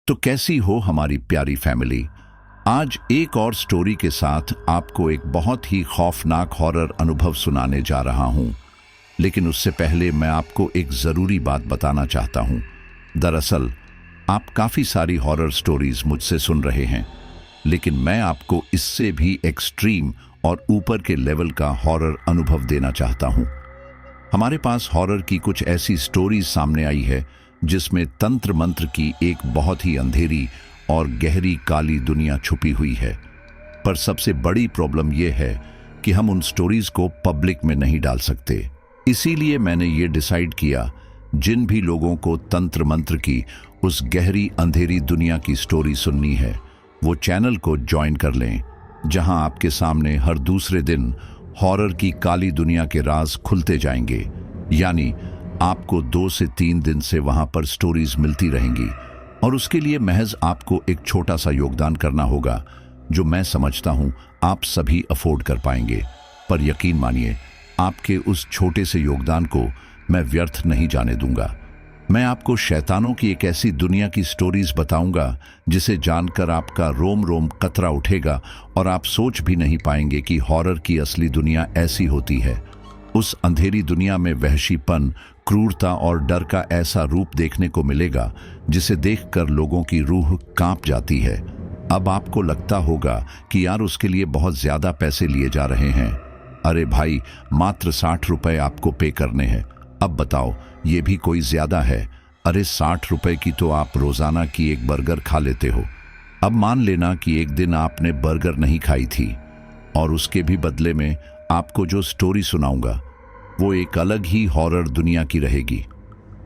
तो कैसी हो हमारी प्यारी फैमिली। आज एक और स्टोरी के साथ आपको एक बहुत ही खौफनाक हॉरर अनुभव सुनाने जा रहा हूं। लेकिन उससे पहले मैं आपको एक ज़रूरी बात बताना चाहता हूं। दरअसल आप काफ़ी सारी हॉरर स्टोरीज मुझसे सुन रहे हैं, लेकिन मैं आपको इससे भी एक्सट्रीम और ऊपर के लेवल का हॉरर अनुभव देना चाहता हूं। हमारे पास हॉरर की कुछ ऐसी स्टोरीज सामने आई है जिसमें तंत्र मंत्र की एक बहुत ही अंधेरी और गहरी काली दुनिया छुपी हुई है। पर सबसे बड़ी प्रॉब्लम यह है कि हम उन स्टोरीज को पब्लिक में नहीं डाल सकते। इसीलिए मैंने ये डिसाइड किया, जिन भी लोगों को तंत्र मंत्र की उस गहरी अंधेरी दुनिया की स्टोरी सुननी है, वो चैनल को ज्वाइन कर लें, जहां आपके सामने हर दूसरे दिन हॉरर की काली दुनिया के राज खुलते जाएंगे। यानी आपको 2 से 3 दिन से वहां पर स्टोरीज मिलती रहेंगी, और उसके लिए महज आपको एक छोटा सा योगदान करना होगा, जो मैं समझता हूं आप सभी अफोर्ड कर पाएंगे। पर यकीन मानिए, आपके उस छोटे से योगदान को मैं व्यर्थ नहीं जाने दूंगा। मैं आपको शैतानों की एक ऐसी दुनिया की स्टोरीज बताऊंगा जिसे जानकर आपका रोम रोम कतरा उठेगा और आप सोच भी नहीं पाएंगे कि हॉरर की असली दुनिया ऐसी होती है। उस अंधेरी दुनिया में वहशीपन, क्रूरता और डर का ऐसा रूप देखने को मिलेगा जिसे देखकर लोगों की रूह कांप जाती है। अब आपको लगता होगा कि यार उसके लिए बहुत ज्यादा पैसे लिए जा रहे हैं। अरे भाई, मात्र 60 रुपए आपको पे करने हैं। अब बताओ, ये भी कोई ज्यादा है? अरे 60 रुपए की तो आप रोजाना की एक बर्गर खा लेते हो। अब मान लेना कि एक दिन आपने बर्गर नहीं खाई थी, और उसके भी बदले में आपको जो स्टोरी सुनाऊंगा वो एक अलग ही हॉरर दुनिया की रहेगी।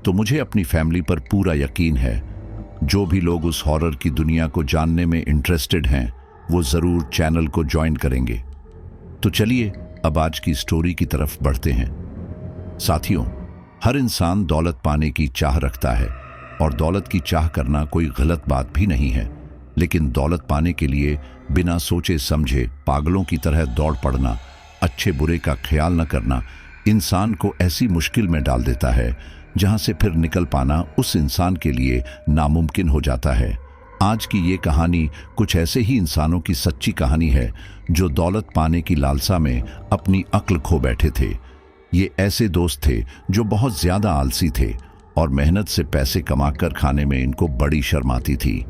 तो मुझे अपनी फैमिली पर पूरा यकीन है, जो भी लोग उस हॉरर की दुनिया को जानने में इंटरेस्टेड हैं, वो जरूर चैनल को ज्वाइन करेंगे। तो चलिए अब आज की स्टोरी की तरफ बढ़ते हैं। साथियों, हर इंसान दौलत पाने की चाह रखता है, और दौलत की चाह करना कोई गलत बात भी नहीं है। लेकिन दौलत पाने के लिए बिना सोचे समझे पागलों की तरह दौड़ पड़ना, अच्छे बुरे का ख्याल न करना, इंसान को ऐसी मुश्किल में डाल देता है जहां से फिर निकल पाना उस इंसान के लिए नामुमकिन हो जाता है। आज की ये कहानी कुछ ऐसे ही इंसानों की सच्ची कहानी है जो दौलत पाने की लालसा में अपनी अक्ल खो बैठे थे। ये ऐसे दोस्त थे जो बहुत ज्यादा आलसी थे, और मेहनत से पैसे कमाकर खाने में इनको बड़ी शर्म आती थी।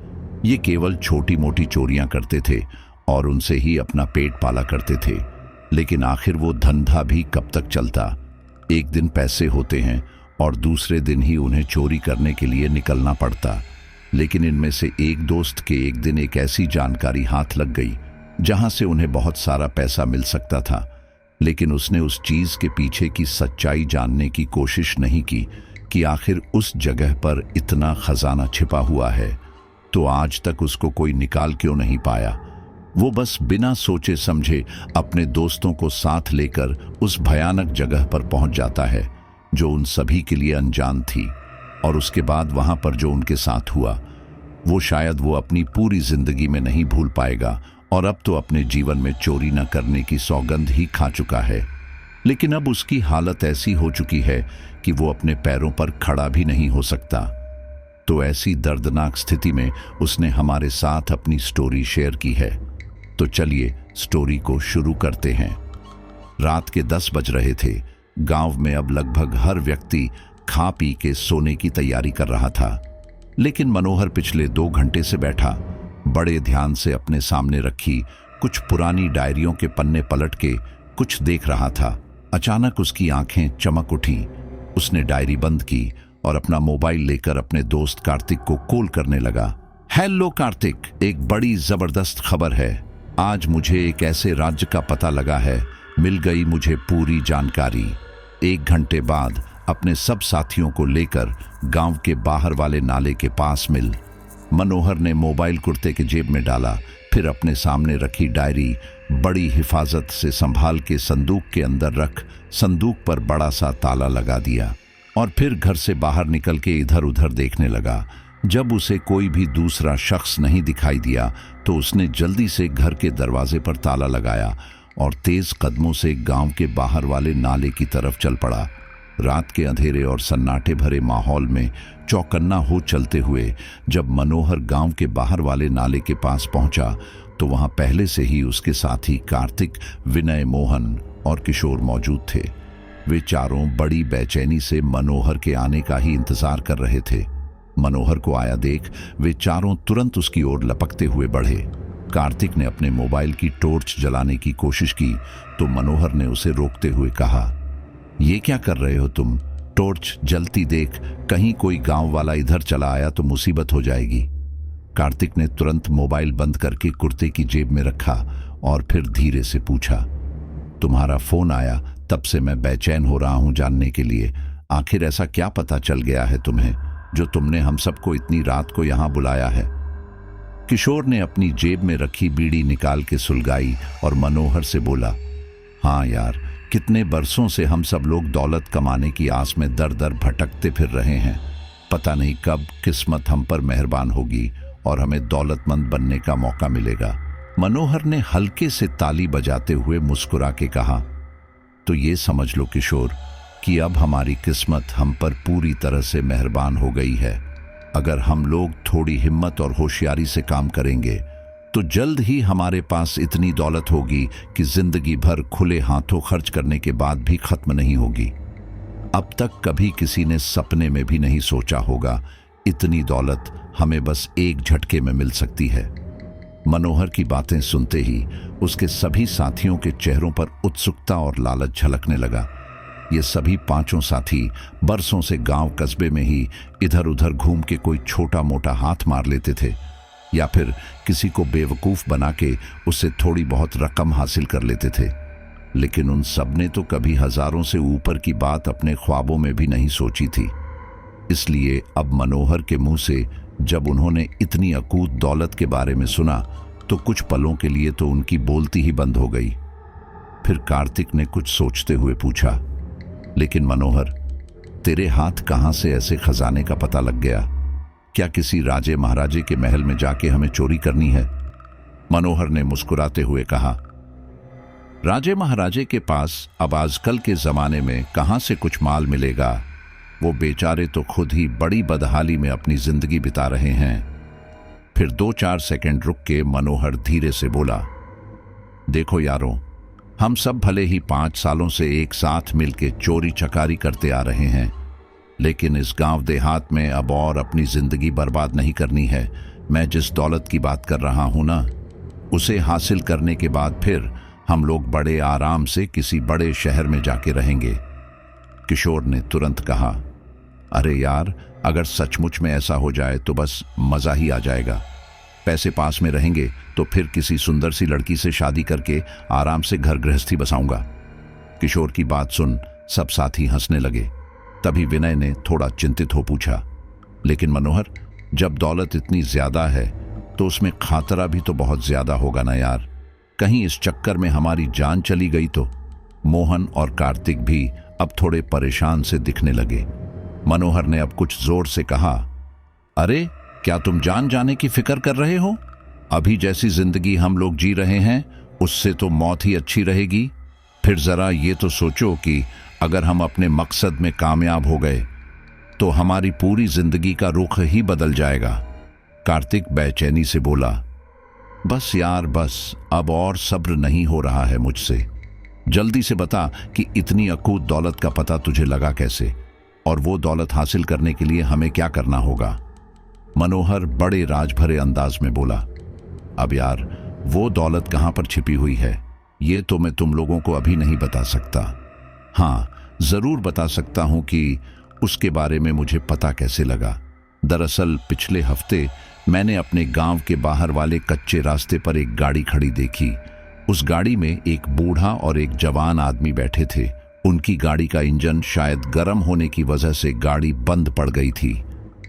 ये केवल छोटी मोटी चोरियां करते थे और उनसे ही अपना पेट पाला करते थे। लेकिन आखिर वो धंधा भी कब तक चलता? एक दिन पैसे होते हैं और दूसरे दिन ही उन्हें चोरी करने के लिए निकलना पड़ता। लेकिन इनमें से एक दोस्त के एक दिन एक ऐसी जानकारी हाथ लग गई जहां से उन्हें बहुत सारा पैसा मिल सकता था। लेकिन उसने उस चीज के पीछे की सच्चाई जानने की कोशिश नहीं की कि आखिर उस जगह पर इतना खजाना छिपा हुआ है। तो आज तक उसको कोई निकाल क्यों नहीं पाया? वो बस बिना सोचे समझे अपने दोस्तों को साथ लेकर उस भयानक जगह पर पहुंच जाता है जो उन सभी के लिए अनजान थी। और उसके बाद वहां पर जो उनके साथ हुआ, वो शायद वो अपनी पूरी जिंदगी में नहीं भूल पाएगा। और अब तो अपने जीवन में चोरी न करने की सौगंध ही खा चुका है। लेकिन अब उसकी हालत ऐसी हो चुकी है कि वो अपने पैरों पर खड़ा भी नहीं हो सकता। तो ऐसी दर्दनाक स्थिति में उसने हमारे साथ अपनी स्टोरी शेयर की है। तो चलिए स्टोरी को शुरू करते हैं। रात के 10 बज रहे थे। गांव में अब लगभग हर व्यक्ति खा पी के सोने की तैयारी कर रहा था। लेकिन मनोहर पिछले 2 घंटे से बैठा, बड़े ध्यान से अपने सामने रखी कुछ पुरानी डायरियों के पन्ने पलट के कुछ देख रहा था। अचानक उसकी आंखें चमक उठी। उसने डायरी बंद की और अपना मोबाइल लेकर अपने दोस्त कार्तिक को कॉल करने लगा। हेलो कार्तिक, एक बड़ी जबरदस्त खबर है। आज मुझे एक ऐसे राज्य का पता लगा है, मिल गई मुझे पूरी जानकारी। 1 घंटे बाद अपने सब साथियों को लेकर गांव के बाहर वाले नाले के पास मिल। मनोहर ने मोबाइल कुर्ते के जेब में डाला, फिर अपने सामने रखी डायरी बड़ी हिफाजत से संभाल के संदूक के अंदर रख संदूक पर बड़ा सा ताला लगा दिया, और फिर घर से बाहर निकल के इधर उधर देखने लगा। जब उसे कोई भी दूसरा शख्स नहीं दिखाई दिया तो उसने जल्दी से घर के दरवाजे पर ताला लगाया और तेज कदमों से गांव के बाहर वाले नाले की तरफ चल पड़ा। रात के अंधेरे और सन्नाटे भरे माहौल में चौकन्ना हो चलते हुए जब मनोहर गांव के बाहर वाले नाले के पास पहुंचा तो वहां पहले से ही उसके साथी कार्तिक, विनय, मोहन और किशोर मौजूद थे। वे चारों बड़ी बेचैनी से मनोहर के आने का ही इंतजार कर रहे थे। मनोहर को आया देख वे चारों तुरंत उसकी ओर लपकते हुए बढ़े। कार्तिक ने अपने मोबाइल की टॉर्च जलाने की कोशिश की तो मनोहर ने उसे रोकते हुए कहा, ये क्या कर रहे हो तुम? टॉर्च जलती देख कहीं कोई गांव वाला इधर चला आया तो मुसीबत हो जाएगी। कार्तिक ने तुरंत मोबाइल बंद करके कुर्ते की जेब में रखा और फिर धीरे से पूछा, तुम्हारा फोन आया तब से मैं बेचैन हो रहा हूं जानने के लिए, आखिर ऐसा क्या पता चल गया है तुम्हें जो तुमने हम सबको इतनी रात को यहां बुलाया है? किशोर ने अपनी जेब में रखी बीड़ी निकाल के सुलगाई और मनोहर से बोला, हाँ यार, कितने बरसों से हम सब लोग दौलत कमाने की आस में दर दर भटकते फिर रहे हैं। पता नहीं कब किस्मत हम पर मेहरबान होगी और हमें दौलतमंद बनने का मौका मिलेगा। मनोहर ने हल्के से ताली बजाते हुए मुस्कुरा के कहा, तो ये समझ लो किशोर कि अब हमारी किस्मत हम पर पूरी तरह से मेहरबान हो गई है। अगर हम लोग थोड़ी हिम्मत और होशियारी से काम करेंगे तो जल्द ही हमारे पास इतनी दौलत होगी कि जिंदगी भर खुले हाथों खर्च करने के बाद भी खत्म नहीं होगी। अब तक कभी किसी ने सपने में भी नहीं सोचा होगा इतनी दौलत हमें बस एक झटके में मिल सकती है। मनोहर की बातें सुनते ही उसके सभी साथियों के चेहरों पर उत्सुकता और लालच झलकने लगा। ये सभी पांचों साथी बरसों से गांव कस्बे में ही इधर उधर घूम के कोई छोटा मोटा हाथ मार लेते थे या फिर किसी को बेवकूफ बना के उससे थोड़ी बहुत रकम हासिल कर लेते थे, लेकिन उन सब ने तो कभी हजारों से ऊपर की बात अपने ख्वाबों में भी नहीं सोची थी। इसलिए अब मनोहर के मुंह से जब उन्होंने इतनी अकूत दौलत के बारे में सुना तो कुछ पलों के लिए तो उनकी बोलती ही बंद हो गई। फिर कार्तिक ने कुछ सोचते हुए पूछा, लेकिन मनोहर, तेरे हाथ कहां से ऐसे खजाने का पता लग गया? क्या किसी राजे महाराजे के महल में जाके हमें चोरी करनी है? मनोहर ने मुस्कुराते हुए कहा, राजे महाराजे के पास अब आजकल के जमाने में कहां से कुछ माल मिलेगा? वो बेचारे तो खुद ही बड़ी बदहाली में अपनी जिंदगी बिता रहे हैं। फिर 2-4 सेकंड रुक के मनोहर धीरे से बोला, देखो यारों, हम सब भले ही 5 सालों से एक साथ मिलके चोरी चकारी करते आ रहे हैं, लेकिन इस गांव देहात में अब और अपनी जिंदगी बर्बाद नहीं करनी है। मैं जिस दौलत की बात कर रहा हूं ना, उसे हासिल करने के बाद फिर हम लोग बड़े आराम से किसी बड़े शहर में जाके रहेंगे। किशोर ने तुरंत कहा, अरे यार, अगर सचमुच में ऐसा हो जाए तो बस मजा ही आ जाएगा। पैसे पास में रहेंगे तो फिर किसी सुंदर सी लड़की से शादी करके आराम से घर गृहस्थी बसाऊंगा। किशोर की बात सुन सब साथी हंसने लगे। तभी विनय ने थोड़ा चिंतित हो पूछा, लेकिन मनोहर, जब दौलत इतनी ज्यादा है तो उसमें खतरा भी तो बहुत ज्यादा होगा ना यार, कहीं इस चक्कर में हमारी जान चली गई तो? मोहन और कार्तिक भी अब थोड़े परेशान से दिखने लगे। मनोहर ने अब कुछ जोर से कहा, अरे क्या तुम जान जाने की फिक्र कर रहे हो? अभी जैसी जिंदगी हम लोग जी रहे हैं उससे तो मौत ही अच्छी रहेगी। फिर जरा ये तो सोचो कि अगर हम अपने मकसद में कामयाब हो गए तो हमारी पूरी जिंदगी का रुख ही बदल जाएगा। कार्तिक बेचैनी से बोला, बस यार बस, अब और सब्र नहीं हो रहा है मुझसे। जल्दी से बता कि इतनी अकूत दौलत का पता तुझे लगा कैसे, और वो दौलत हासिल करने के लिए हमें क्या करना होगा? मनोहर बड़े राज भरे अंदाज में बोला, अब यार, वो दौलत कहां पर छिपी हुई है ये तो मैं तुम लोगों को अभी नहीं बता सकता। हाँ, जरूर बता सकता हूं कि उसके बारे में मुझे पता कैसे लगा। दरअसल पिछले हफ्ते मैंने अपने गांव के बाहर वाले कच्चे रास्ते पर एक गाड़ी खड़ी देखी। उस गाड़ी में एक बूढ़ा और एक जवान आदमी बैठे थे। उनकी गाड़ी का इंजन शायद गर्म होने की वजह से गाड़ी बंद पड़ गई थी।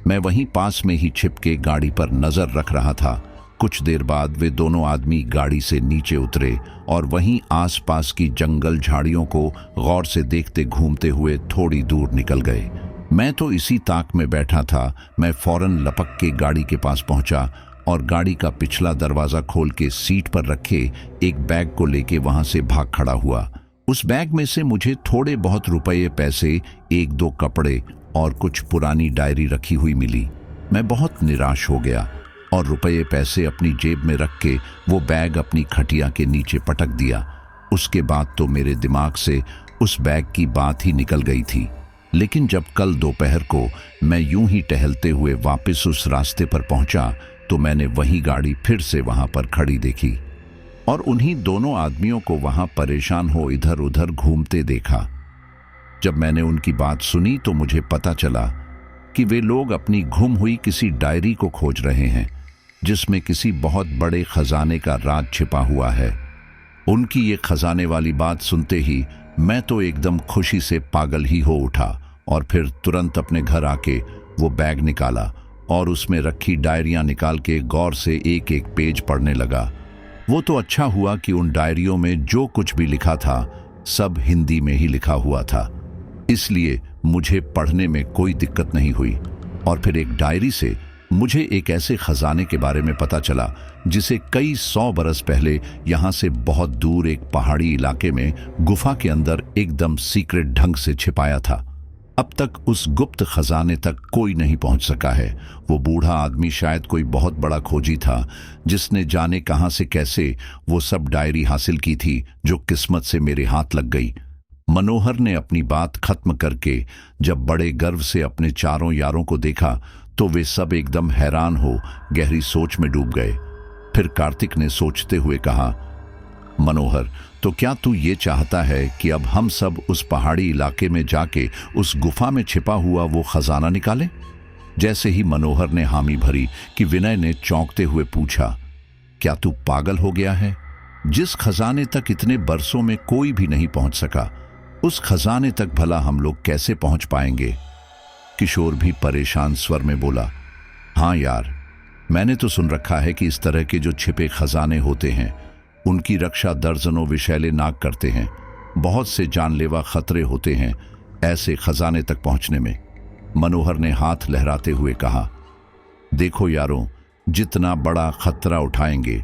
मैं वहीं पास में ही छिप के गाड़ी पर नजर रख रहा था। कुछ देर बाद वे दोनों आदमी गाड़ी से नीचे उतरे और वहीं आसपास की जंगल झाड़ियों को गौर से देखते घूमते हुए थोड़ी दूर निकल गए। मैं तो इसी ताक में बैठा था। मैं फौरन लपक के गाड़ी के पास पहुंचा और गाड़ी का पिछला दरवाजा खोल के सीट पर रखे एक बैग को लेके वहां से भाग खड़ा हुआ। उस बैग में से मुझे थोड़े बहुत रुपये, पैसे, 1-2 कपड़े और कुछ पुरानी डायरी रखी हुई मिली। मैं बहुत निराश हो गया और रुपये पैसे अपनी जेब में रख के वो बैग अपनी खटिया के नीचे पटक दिया। उसके बाद तो मेरे दिमाग से उस बैग की बात ही निकल गई थी। लेकिन जब कल दोपहर को मैं यूं ही टहलते हुए वापस उस रास्ते पर पहुंचा तो मैंने वही गाड़ी फिर से वहां पर खड़ी देखी और उन्हीं दोनों आदमियों को वहां परेशान हो इधर उधर घूमते देखा। जब मैंने उनकी बात सुनी तो मुझे पता चला कि वे लोग अपनी गुम हुई किसी डायरी को खोज रहे हैं जिसमें किसी बहुत बड़े खजाने का राज छिपा हुआ है। उनकी ये खजाने वाली बात सुनते ही मैं तो एकदम खुशी से पागल ही हो उठा और फिर तुरंत अपने घर आके वो बैग निकाला और उसमें रखी डायरियां निकाल के गौर से एक एक पेज पढ़ने लगा। वो तो अच्छा हुआ कि उन डायरियों में जो कुछ भी लिखा था सब हिंदी में ही लिखा हुआ था, इसलिए मुझे पढ़ने में कोई दिक्कत नहीं हुई। और फिर एक डायरी से मुझे एक ऐसे खजाने के बारे में पता चला जिसे कई 100 बरस पहले यहाँ से बहुत दूर एक पहाड़ी इलाके में गुफा के अंदर एकदम सीक्रेट ढंग से छिपाया था। अब तक उस गुप्त खजाने तक कोई नहीं पहुंच सका है। वो बूढ़ा आदमी शायद कोई बहुत बड़ा खोजी था जिसने जाने कहां से कैसे वो सब डायरी हासिल की थी जो किस्मत से मेरे हाथ लग गई। मनोहर ने अपनी बात खत्म करके जब बड़े गर्व से अपने चारों यारों को देखा तो वे सब एकदम हैरान हो गहरी सोच में डूब गए। फिर कार्तिक ने सोचते हुए कहा, मनोहर, तो क्या तू ये चाहता है कि अब हम सब उस पहाड़ी इलाके में जाके उस गुफा में छिपा हुआ वो खजाना निकालें? जैसे ही मनोहर ने हामी भरी कि विनय ने चौंकते हुए पूछा, क्या तू पागल हो गया है? जिस खजाने तक इतने बरसों में कोई भी नहीं पहुंच सका, उस खजाने तक भला हम लोग कैसे पहुंच पाएंगे? किशोर भी परेशान स्वर में बोला, हाँ यार, मैंने तो सुन रखा है कि इस तरह के जो छिपे खजाने होते हैं उनकी रक्षा दर्जनों विषैले नाग करते हैं। बहुत से जानलेवा खतरे होते हैं ऐसे खजाने तक पहुंचने में। मनोहर ने हाथ लहराते हुए कहा, देखो यारों, जितना बड़ा खतरा उठाएंगे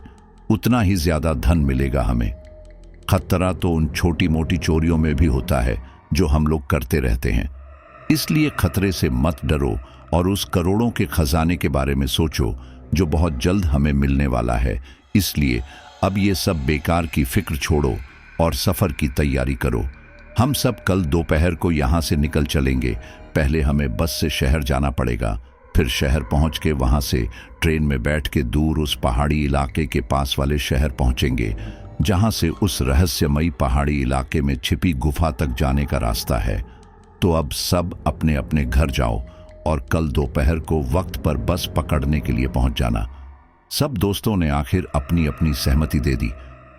उतना ही ज्यादा धन मिलेगा हमें। खतरा तो उन छोटी मोटी चोरियों में भी होता है जो हम लोग करते रहते हैं। इसलिए खतरे से मत डरो और उस करोड़ों के खजाने के बारे में सोचो जो बहुत जल्द हमें मिलने वाला है। इसलिए अब ये सब बेकार की फिक्र छोड़ो और सफर की तैयारी करो। हम सब कल दोपहर को यहाँ से निकल चलेंगे। पहले हमें बस से शहर जाना पड़ेगा, फिर शहर पहुँच के वहाँ से ट्रेन में बैठ के दूर उस पहाड़ी इलाके के पास वाले शहर पहुँचेंगे जहाँ से उस रहस्यमयी पहाड़ी इलाके में छिपी गुफा तक जाने का रास्ता है। तो अब सब अपने अपने घर जाओ और कल दोपहर को वक्त पर बस पकड़ने के लिए पहुँच जाना। सब दोस्तों ने आखिर अपनी अपनी सहमति दे दी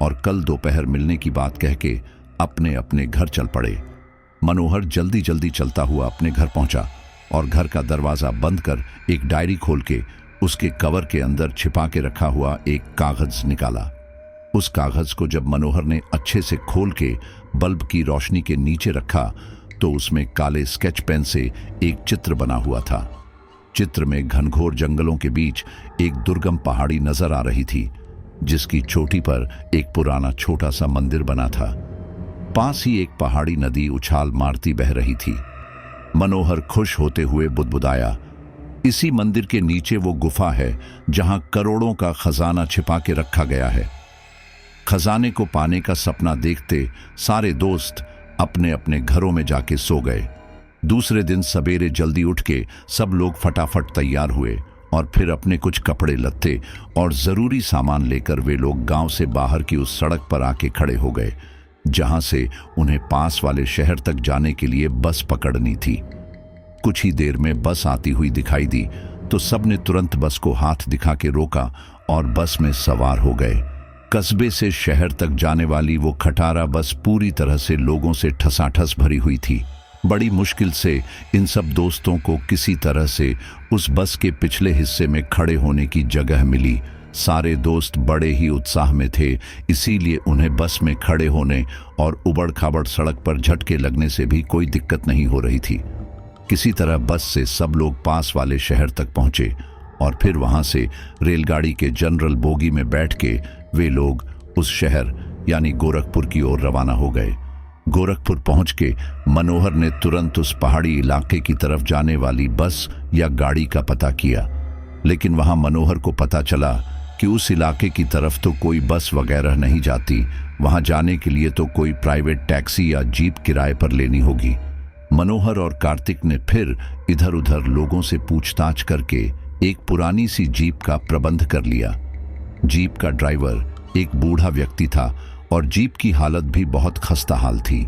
और कल दोपहर मिलने की बात कह के अपने अपने घर चल पड़े। मनोहर जल्दी जल्दी चलता हुआ अपने घर पहुंचा और घर का दरवाजा बंद कर एक डायरी खोल के उसके कवर के अंदर छिपा के रखा हुआ एक कागज निकाला। उस कागज को जब मनोहर ने अच्छे से खोल के बल्ब की रोशनी के नीचे रखा तो उसमें काले स्केच पेन से एक चित्र बना हुआ था। चित्र में घनघोर जंगलों के बीच एक दुर्गम पहाड़ी नजर आ रही थी जिसकी चोटी पर एक पुराना छोटा सा मंदिर बना था। पास ही एक पहाड़ी नदी उछाल मारती बह रही थी। मनोहर खुश होते हुए बुदबुदाया, इसी मंदिर के नीचे वो गुफा है जहां करोड़ों का खजाना छिपा के रखा गया है। खजाने को पाने का सपना देखते सारे दोस्त अपने अपने घरों में जाके सो गए। दूसरे दिन सवेरे जल्दी उठ के सब लोग फटाफट तैयार हुए और फिर अपने कुछ कपड़े लत्ते और जरूरी सामान लेकर वे लोग गांव से बाहर की उस सड़क पर आके खड़े हो गए जहां से उन्हें पास वाले शहर तक जाने के लिए बस पकड़नी थी। कुछ ही देर में बस आती हुई दिखाई दी तो सबने तुरंत बस को हाथ दिखा के रोका और बस में सवार हो गए। कस्बे से शहर तक जाने वाली वो खटारा बस पूरी तरह से लोगों से ठसाठस भरी हुई थी। बड़ी मुश्किल से इन सब दोस्तों को किसी तरह से उस बस के पिछले हिस्से में खड़े होने की जगह मिली। सारे दोस्त बड़े ही उत्साह में थे, इसीलिए उन्हें बस में खड़े होने और उबड़ खाबड़ सड़क पर झटके लगने से भी कोई दिक्कत नहीं हो रही थी। किसी तरह बस से सब लोग पास वाले शहर तक पहुंचे और फिर वहां से रेलगाड़ी के जनरल बोगी में बैठ के वे लोग उस शहर यानी गोरखपुर की ओर रवाना हो गए। गोरखपुर पहुंच के मनोहर ने तुरंत उस पहाड़ी इलाके की तरफ जाने वाली बस या गाड़ी का पता किया, लेकिन वहां मनोहर को पता चला कि उस इलाके की तरफ तो कोई बस वगैरह नहीं जाती। वहां जाने के लिए तो कोई प्राइवेट टैक्सी या जीप किराए पर लेनी होगी। मनोहर और कार्तिक ने फिर इधर उधर लोगों से पूछताछ करके एक पुरानी सी जीप का प्रबंध कर लिया। जीप का ड्राइवर एक बूढ़ा व्यक्ति था और जीप की हालत भी बहुत खस्ता हाल थी,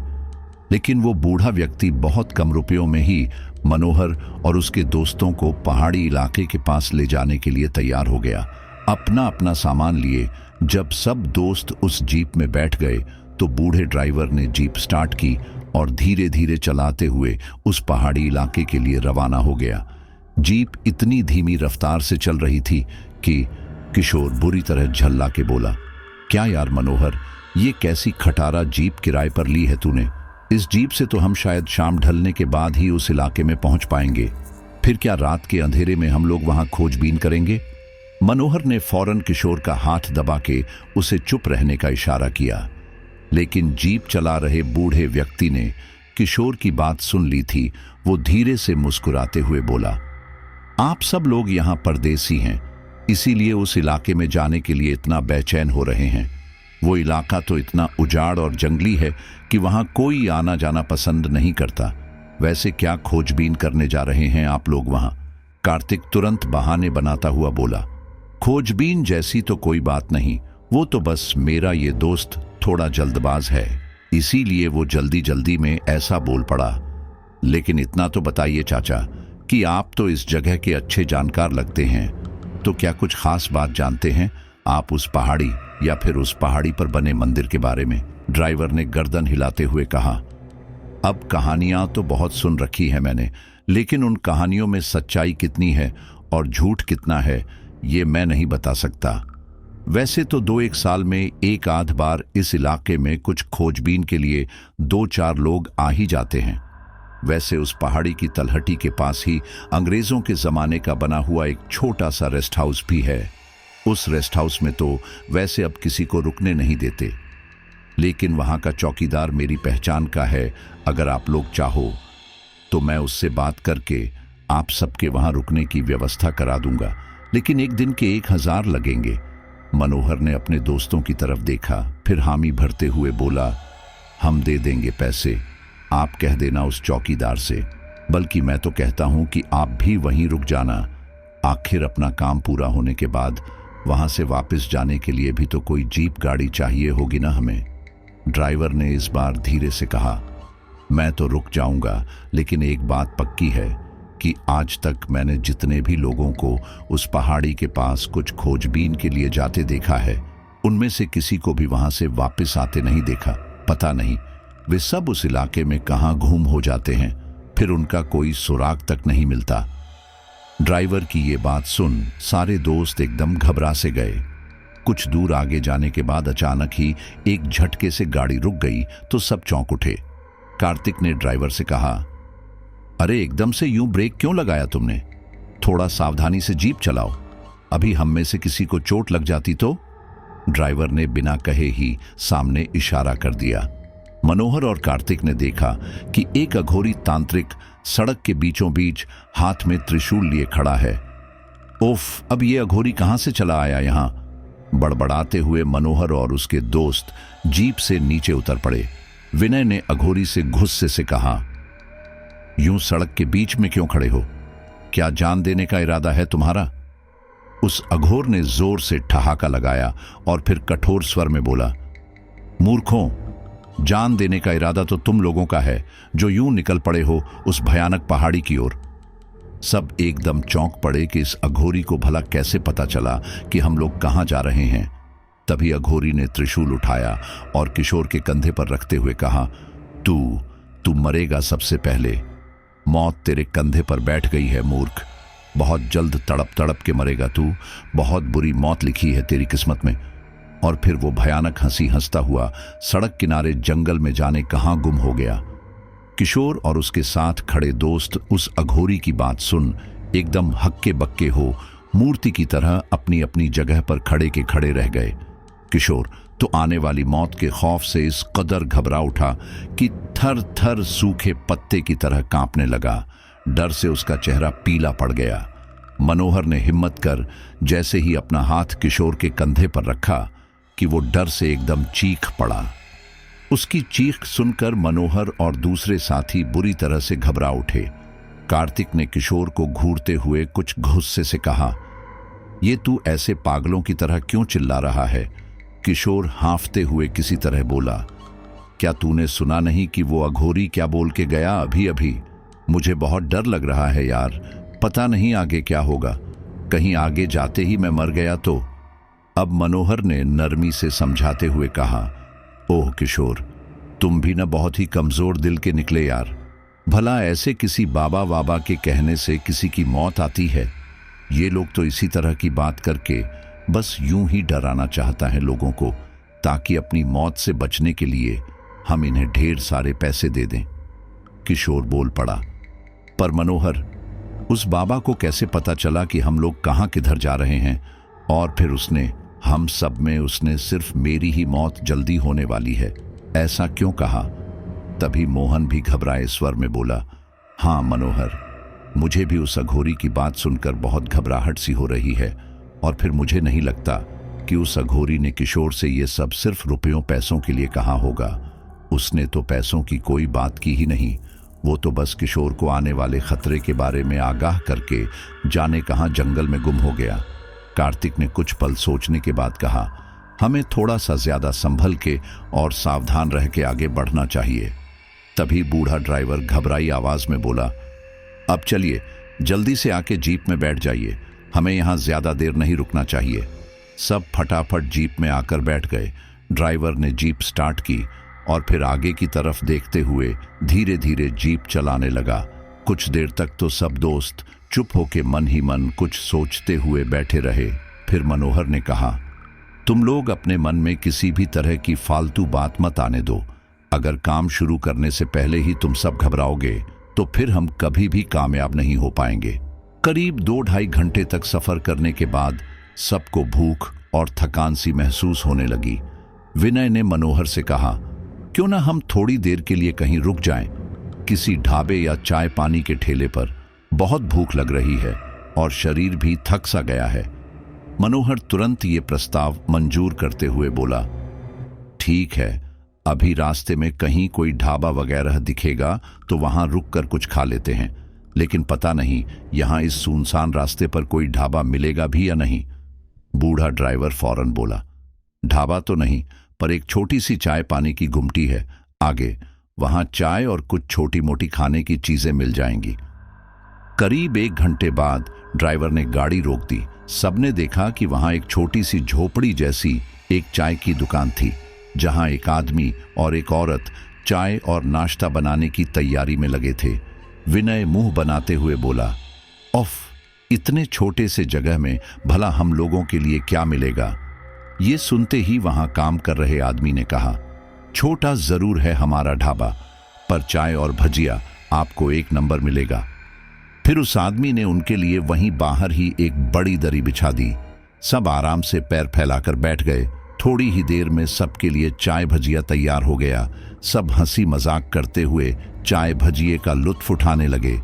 लेकिन वो बूढ़ा व्यक्ति बहुत कम रुपयों में ही मनोहर और उसके दोस्तों को पहाड़ी इलाके के पास ले जाने के लिए तैयार हो गया। अपना अपना सामान लिए जब सब दोस्त उस जीप में बैठ गए तो बूढ़े ड्राइवर ने जीप स्टार्ट की और धीरे धीरे चलाते हुए उस पहाड़ी इलाके के लिए रवाना हो गया। जीप इतनी धीमी रफ्तार से चल रही थी कि किशोर बुरी तरह झल्ला के बोला, क्या यार मनोहर, ये कैसी खटारा जीप किराए पर ली है तूने? इस जीप से तो हम शायद शाम ढलने के बाद ही उस इलाके में पहुंच पाएंगे। फिर क्या रात के अंधेरे में हम लोग वहां खोजबीन करेंगे? मनोहर ने फौरन किशोर का हाथ दबा के उसे चुप रहने का इशारा किया, लेकिन जीप चला रहे बूढ़े व्यक्ति ने किशोर की बात सुन ली थी। वो धीरे से मुस्कुराते हुए बोला, आप सब लोग यहाँ परदेसी हैं, इसीलिए उस इलाके में जाने के लिए इतना बेचैन हो रहे हैं। वो इलाका तो इतना उजाड़ और जंगली है कि वहां कोई आना जाना पसंद नहीं करता। वैसे क्या खोजबीन करने जा रहे हैं आप लोग वहां? कार्तिक तुरंत बहाने बनाता हुआ बोला, खोजबीन जैसी तो कोई बात नहीं, वो तो बस मेरा ये दोस्त थोड़ा जल्दबाज है, इसीलिए वो जल्दी जल्दी में ऐसा बोल पड़ा। लेकिन इतना तो बताइए चाचा कि आप तो इस जगह के अच्छे जानकार लगते हैं, तो क्या कुछ खास बात जानते हैं आप उस पहाड़ी या फिर उस पहाड़ी पर बने मंदिर के बारे में? ड्राइवर ने गर्दन हिलाते हुए कहा, अब कहानियां तो बहुत सुन रखी है मैंने, लेकिन उन कहानियों में सच्चाई कितनी है और झूठ कितना है ये मैं नहीं बता सकता। वैसे तो 2-1 साल में एक आध बार इस इलाके में कुछ खोजबीन के लिए 2-4 लोग आ ही जाते हैं। वैसे उस पहाड़ी की तलहटी के पास ही अंग्रेजों के जमाने का बना हुआ एक छोटा सा रेस्ट हाउस भी है। उस रेस्ट हाउस में तो वैसे अब किसी को रुकने नहीं देते, लेकिन वहां का चौकीदार मेरी पहचान का है। अगर आप लोग चाहो तो मैं उससे बात करके आप सबके वहां रुकने की व्यवस्था करा दूंगा, लेकिन एक दिन के 1000 लगेंगे। मनोहर ने अपने दोस्तों की तरफ देखा, फिर हामी भरते हुए बोला, हम दे देंगे पैसे, आप कह देना उस चौकीदार से। बल्कि मैं तो कहता हूं कि आप भी वहीं रुक जाना, आखिर अपना काम पूरा होने के बाद वहां से वापस जाने के लिए भी तो कोई जीप गाड़ी चाहिए होगी ना हमें। ड्राइवर ने इस बार धीरे से कहा, मैं तो रुक जाऊंगा, लेकिन एक बात पक्की है कि आज तक मैंने जितने भी लोगों को उस पहाड़ी के पास कुछ खोजबीन के लिए जाते देखा है, उनमें से किसी को भी वहां से वापस आते नहीं देखा। पता नहीं वे सब उस इलाके में कहां घूम हो जाते हैं, फिर उनका कोई सुराग तक नहीं मिलता। ड्राइवर की ये बात सुन सारे दोस्त एकदम घबरा से गए। कुछ दूर आगे जाने के बाद अचानक ही एक झटके से गाड़ी रुक गई तो सब चौंक उठे। कार्तिक ने ड्राइवर से कहा, अरे एकदम से यूं ब्रेक क्यों लगाया तुमने? थोड़ा सावधानी से जीप चलाओ, अभी हम में से किसी को चोट लग जाती तो? ड्राइवर ने बिना कहे ही सामने इशारा कर दिया। मनोहर और कार्तिक ने देखा कि एक अघोरी तांत्रिक सड़क के बीचों बीच हाथ में त्रिशूल लिए खड़ा है। उफ, अब ये अघोरी कहां से चला आया यहां? बड़बड़ाते हुए मनोहर और उसके दोस्त जीप से नीचे उतर पड़े। विनय ने अघोरी से गुस्से से कहा, यूं सड़क के बीच में क्यों खड़े हो? क्या जान देने का इरादा है तुम्हारा? उस अघोर ने जोर से ठहाका लगाया और फिर कठोर स्वर में बोला, मूर्खों, जान देने का इरादा तो तुम लोगों का है जो यूं निकल पड़े हो उस भयानक पहाड़ी की ओर। सब एकदम चौंक पड़े कि इस अघोरी को भला कैसे पता चला कि हम लोग कहां जा रहे हैं। तभी अघोरी ने त्रिशूल उठाया और किशोर के कंधे पर रखते हुए कहा, तू मरेगा सबसे पहले। मौत तेरे कंधे पर बैठ गई है मूर्ख, बहुत जल्द तड़प तड़प के मरेगा तू, बहुत बुरी मौत लिखी है तेरी किस्मत में। और फिर वो भयानक हंसी हंसता हुआ सड़क किनारे जंगल में जाने कहां गुम हो गया। किशोर और उसके साथ खड़े दोस्त उस अघोरी की बात सुन एकदम हक्के बक्के हो मूर्ति की तरह अपनी अपनी जगह पर खड़े के खड़े रह गए। किशोर तो आने वाली मौत के खौफ से इस कदर घबरा उठा कि थर थर सूखे पत्ते की तरह कांपने लगा। डर से उसका चेहरा पीला पड़ गया। मनोहर ने हिम्मत कर जैसे ही अपना हाथ किशोर के कंधे पर रखा कि वो डर से एकदम चीख पड़ा। उसकी चीख सुनकर मनोहर और दूसरे साथी बुरी तरह से घबरा उठे। कार्तिक ने किशोर को घूरते हुए कुछ गुस्से से कहा, ये तू ऐसे पागलों की तरह क्यों चिल्ला रहा है? किशोर हांफते हुए किसी तरह बोला, क्या तूने सुना नहीं कि वो अघोरी क्या बोल के गया अभी अभी? मुझे बहुत डर लग रहा है यार, पता नहीं आगे क्या होगा, कहीं आगे जाते ही मैं मर गया तो। अब मनोहर ने नरमी से समझाते हुए कहा, ओह किशोर, तुम भी न बहुत ही कमजोर दिल के निकले यार। भला ऐसे किसी बाबा वाबा के कहने से किसी की मौत आती है? ये लोग तो इसी तरह की बात करके बस यूं ही डराना चाहता है लोगों को, ताकि अपनी मौत से बचने के लिए हम इन्हें ढेर सारे पैसे दे दें। किशोर बोल पड़ा, पर मनोहर, उस बाबा को कैसे पता चला कि हम लोग कहां किधर जा रहे हैं? और फिर उसने हम सब में उसने सिर्फ मेरी ही मौत जल्दी होने वाली है ऐसा क्यों कहा? तभी मोहन भी घबराए स्वर में बोला, हाँ मनोहर, मुझे भी उस अघोरी की बात सुनकर बहुत घबराहट सी हो रही है। और फिर मुझे नहीं लगता कि उस अघोरी ने किशोर से ये सब सिर्फ रुपयों पैसों के लिए कहा होगा। उसने तो पैसों की कोई बात की ही नहीं, वो तो बस किशोर को आने वाले खतरे के बारे में आगाह करके जाने कहां जंगल में गुम हो गया। कार्तिक ने कुछ पल सोचने के बाद कहा, हमें थोड़ा सा ज्यादा संभल के और सावधान रह के आगे बढ़ना चाहिए। तभी बूढ़ा ड्राइवर घबराई आवाज में बोला, अब चलिए जल्दी से आके जीप में बैठ जाइए, हमें यहां ज्यादा देर नहीं रुकना चाहिए। सब फटाफट जीप में आकर बैठ गए। ड्राइवर ने जीप स्टार्ट की और फिर आगे की तरफ देखते हुए धीरे धीरे जीप चलाने लगा। कुछ देर तक तो सब दोस्त चुप होके मन ही मन कुछ सोचते हुए बैठे रहे। फिर मनोहर ने कहा, तुम लोग अपने मन में किसी भी तरह की फालतू बात मत आने दो। अगर काम शुरू करने से पहले ही तुम सब घबराओगे तो फिर हम कभी भी कामयाब नहीं हो पाएंगे। करीब 2-2.5 घंटे तक सफर करने के बाद सबको भूख और थकान सी महसूस होने लगी। विनय ने मनोहर से कहा, क्यों ना हम थोड़ी देर के लिए कहीं रुक जाएं, किसी ढाबे या चाय पानी के ठेले पर। बहुत भूख लग रही है और शरीर भी थक सा गया है। मनोहर तुरंत ये प्रस्ताव मंजूर करते हुए बोला, ठीक है, अभी रास्ते में कहीं कोई ढाबा वगैरह दिखेगा तो वहां रुककर कुछ खा लेते हैं, लेकिन पता नहीं यहां इस सुनसान रास्ते पर कोई ढाबा मिलेगा भी या नहीं। बूढ़ा ड्राइवर फौरन बोला, ढाबा तो नहीं, पर एक छोटी सी चाय पानी की गुमटी है आगे, वहां चाय और कुछ छोटी मोटी खाने की चीजें मिल जाएंगी। करीब 1 घंटे बाद ड्राइवर ने गाड़ी रोक दी। सबने देखा कि वहां एक छोटी सी झोपड़ी जैसी एक चाय की दुकान थी, जहां एक आदमी और एक औरत चाय और नाश्ता बनाने की तैयारी में लगे थे। विनय मुंह बनाते हुए बोला, उफ, इतने छोटे से जगह में भला हम लोगों के लिए क्या मिलेगा? ये सुनते ही वहां काम कर रहे आदमी ने कहा, छोटा जरूर है हमारा ढाबा, पर चाय और भजिया आपको 1 नंबर मिलेगा। फिर उस आदमी ने उनके लिए वहीं बाहर ही एक बड़ी दरी बिछा दी। सब आराम से पैर फैलाकर बैठ गए। थोड़ी ही देर में सबके लिए चाय भजिया तैयार हो गया। सब हंसी मजाक करते हुए चाय भजिए का लुत्फ उठाने लगे,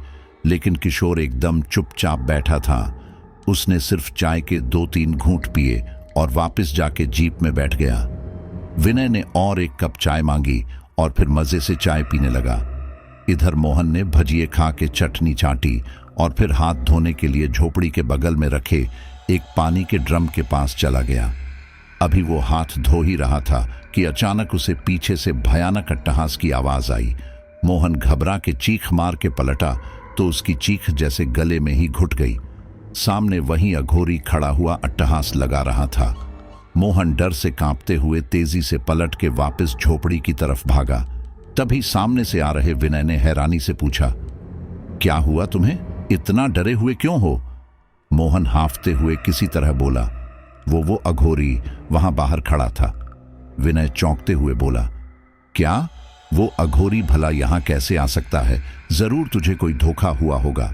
लेकिन किशोर एकदम चुपचाप बैठा था। उसने सिर्फ चाय के 2-3 घूंट पिए और वापस जाके जीप में बैठ गया। विनय ने और 1 कप चाय मांगी और फिर मजे से चाय पीने लगा। इधर मोहन ने भजिए खा के चटनी चाटी और फिर हाथ धोने के लिए झोपड़ी के बगल में रखे एक पानी के ड्रम के पास चला गया। अभी वो हाथ धो ही रहा था कि अचानक उसे पीछे से भयानक अट्टहास की आवाज आई। मोहन घबरा के चीख मार के पलटा तो उसकी चीख जैसे गले में ही घुट गई। सामने वहीं अघोरी खड़ा हुआ अट्टहास लगा रहा था। मोहन डर से कांपते हुए तेजी से पलट के वापस झोपड़ी की तरफ भागा। तभी सामने से आ रहे विनय ने हैरानी से पूछा, क्या हुआ तुम्हें? इतना डरे हुए क्यों हो? मोहन हांफते हुए किसी तरह बोला, वो अघोरी वहां बाहर खड़ा था। विनय चौंकते हुए बोला, क्या? वो अघोरी भला यहां कैसे आ सकता है? जरूर तुझे कोई धोखा हुआ होगा।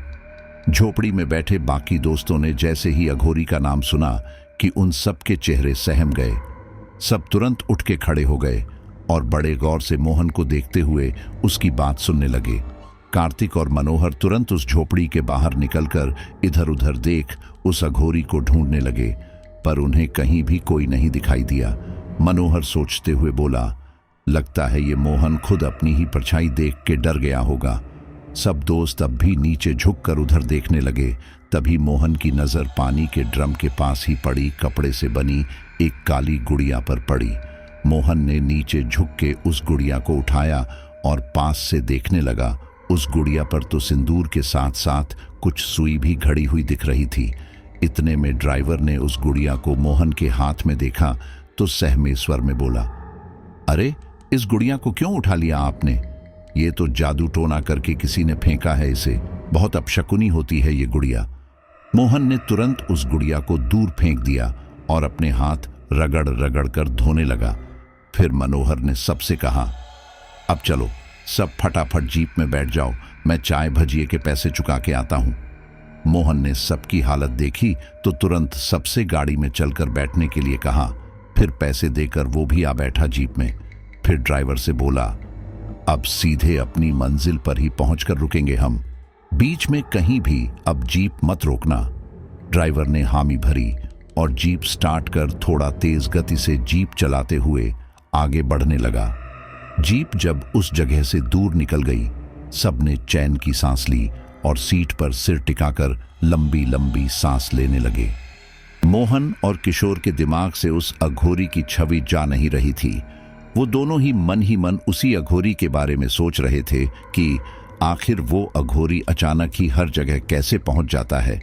झोपड़ी में बैठे बाकी दोस्तों ने जैसे ही अघोरी का नाम सुना कि उन सब के चेहरे सहम गए। सब तुरंत उठ के खड़े हो गए और बड़े गौर से मोहन को देखते हुए उसकी बात सुनने लगे। कार्तिक और मनोहर तुरंत उस झोपड़ी के बाहर निकलकर इधर उधर देख उस अघोरी को ढूंढने लगे, पर उन्हें कहीं भी कोई नहीं दिखाई दिया। मनोहर सोचते हुए बोला, लगता है ये मोहन खुद अपनी ही परछाई देख के डर गया होगा। सब दोस्त अब भी नीचे झुककर उधर देखने लगे। तभी मोहन की नजर पानी के ड्रम के पास ही पड़ी कपड़े से बनी एक काली गुड़िया पर पड़ी। मोहन ने नीचे झुक के उस गुड़िया को उठाया और पास से देखने लगा। उस गुड़िया पर तो सिंदूर के साथ साथ कुछ सुई भी घड़ी हुई दिख रही थी। इतने में ड्राइवर ने उस गुड़िया को मोहन के हाथ में देखा तो सहमे स्वर में बोला, अरे इस गुड़िया को क्यों उठा लिया आपने? ये तो जादू टोना करके किसी ने फेंका है इसे, बहुत अपशकुनी होती है ये गुड़िया। मोहन ने तुरंत उस गुड़िया को दूर फेंक दिया और अपने हाथ रगड़ रगड़ कर धोने लगा। फिर मनोहर ने सबसे कहा, अब चलो सब फटाफट जीप में बैठ जाओ, मैं चाय भजिए के पैसे चुका के आता हूं। मोहन ने सबकी हालत देखी तो तुरंत सबसे गाड़ी में चलकर बैठने के लिए कहा। फिर पैसे देकर वो भी आ बैठा जीप में। फिर ड्राइवर से बोला, अब सीधे अपनी मंजिल पर ही पहुंचकर रुकेंगे हम, बीच में कहीं भी अब जीप मत रोकना। ड्राइवर ने हामी भरी और जीप स्टार्ट कर थोड़ा तेज गति से जीप चलाते हुए आगे बढ़ने लगा। जीप जब उस जगह से दूर निकल गई, सबने चैन की सांस ली और सीट पर सिर टिकाकर लंबी लंबी सांस लेने लगे। मोहन और किशोर के दिमाग से उस अघोरी की छवि जा नहीं रही थी। वो दोनों ही मन उसी अघोरी के बारे में सोच रहे थे कि आखिर वो अघोरी अचानक ही हर जगह कैसे पहुंच जाता है।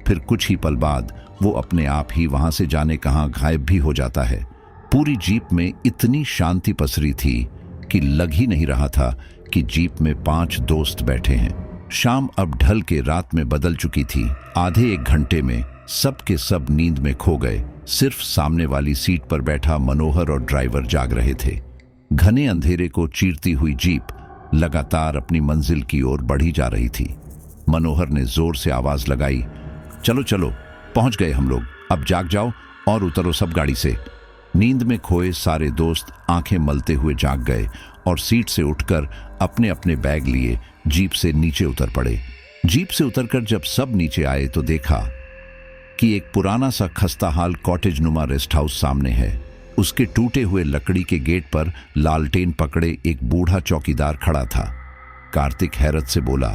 फिर कुछ ही पल बाद वो अपने आप ही वहां से जाने कहां गायब भी हो जाता है। पूरी जीप में इतनी शांति पसरी थी कि लग ही नहीं रहा था कि जीप में 5 दोस्त बैठे हैं। शाम अब ढल के रात में बदल चुकी थी। आधे एक घंटे में सब के सब नींद में खो गए। सिर्फ सामने वाली सीट पर बैठा मनोहर और ड्राइवर जाग रहे थे। घने अंधेरे को चीरती हुई जीप लगातार अपनी मंजिल की ओर बढ़ी जा रही थी। मनोहर ने जोर से आवाज लगाई, चलो चलो पहुंच गए हम लोग, अब जाग जाओ और उतरो सब गाड़ी से। नींद में खोए सारे दोस्त आंखें मलते हुए जाग गए और सीट से उठकर अपने अपने बैग लिए जीप से नीचे उतर पड़े। जीप से उतरकर जब सब नीचे आए तो देखा कि एक पुराना सा खस्ताहाल कॉटेज नुमा रेस्ट हाउस सामने है। उसके टूटे हुए लकड़ी के गेट पर लालटेन पकड़े एक बूढ़ा चौकीदार खड़ा था। कार्तिक हैरत से बोला,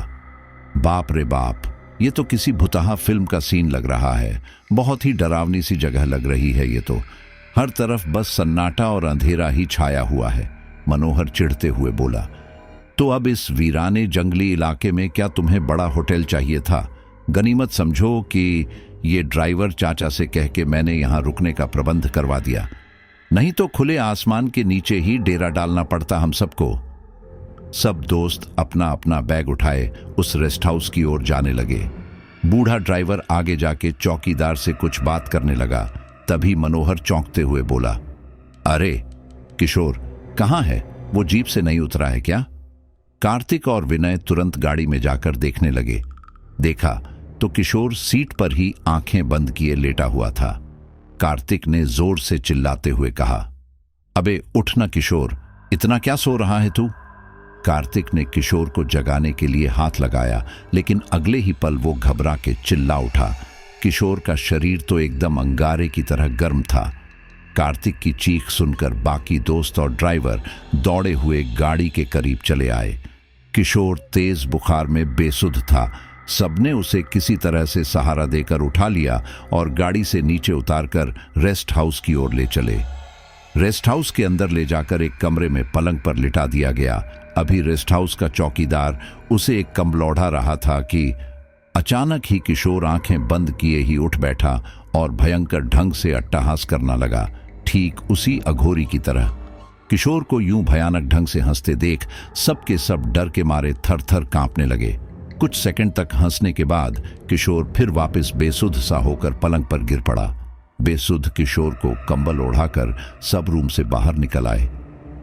बाप रे बाप, ये तो किसी भुताहा फिल्म का सीन लग रहा है। बहुत ही डरावनी सी जगह लग रही है ये तो। हर तरफ बस सन्नाटा और अंधेरा ही छाया हुआ है। मनोहर चिढ़ते हुए बोला, तो अब इस वीराने जंगली इलाके में क्या तुम्हें बड़ा होटल चाहिए था? गनीमत समझो कि ये ड्राइवर चाचा से कह के मैंने यहां रुकने का प्रबंध करवा दिया, नहीं तो खुले आसमान के नीचे ही डेरा डालना पड़ता हम सबको। सब दोस्त अपना अपना बैग उठाए उस रेस्ट हाउस की ओर जाने लगे। बूढ़ा ड्राइवर आगे जाके चौकीदार से कुछ बात करने लगा। तभी मनोहर चौंकते हुए बोला, अरे किशोर कहाँ है? वो जीप से नहीं उतरा है क्या? कार्तिक और विनय तुरंत गाड़ी में जाकर देखने लगे। देखा तो किशोर सीट पर ही आंखें बंद किए लेटा हुआ था। कार्तिक ने जोर से चिल्लाते हुए कहा, अबे उठ ना किशोर, इतना क्या सो रहा है तू? कार्तिक ने किशोर को जगाने के लिए हाथ लगाया, लेकिन अगले ही पल वो घबरा के चिल्ला उठा। किशोर का शरीर तो एकदम अंगारे की तरह गर्म था। कार्तिक की चीख सुनकर बाकी दोस्त और ड्राइवर दौड़े हुए गाड़ी के करीब चले आए। किशोर तेज बुखार में बेसुध था। सबने उसे किसी तरह से सहारा देकर उठा लिया और गाड़ी से नीचे उतारकर रेस्ट हाउस की ओर ले चले। रेस्ट हाउस के अंदर ले जाकर एक कमरे में पलंग पर लिटा दिया गया। अभी रेस्ट हाउस का चौकीदार उसे एक कंबल रहा था कि अचानक ही किशोर आंखें बंद किए ही उठ बैठा और भयंकर ढंग से अट्टहास करना लगा, ठीक उसी अघोरी की तरह। किशोर को यूं भयानक ढंग से हंसते देख सबके सब डर के मारे थर थर कांपने लगे। कुछ सेकंड तक हंसने के बाद किशोर फिर वापस बेसुध सा होकर पलंग पर गिर पड़ा। बेसुध किशोर को कंबल ओढ़ाकर सब रूम से बाहर निकल आए।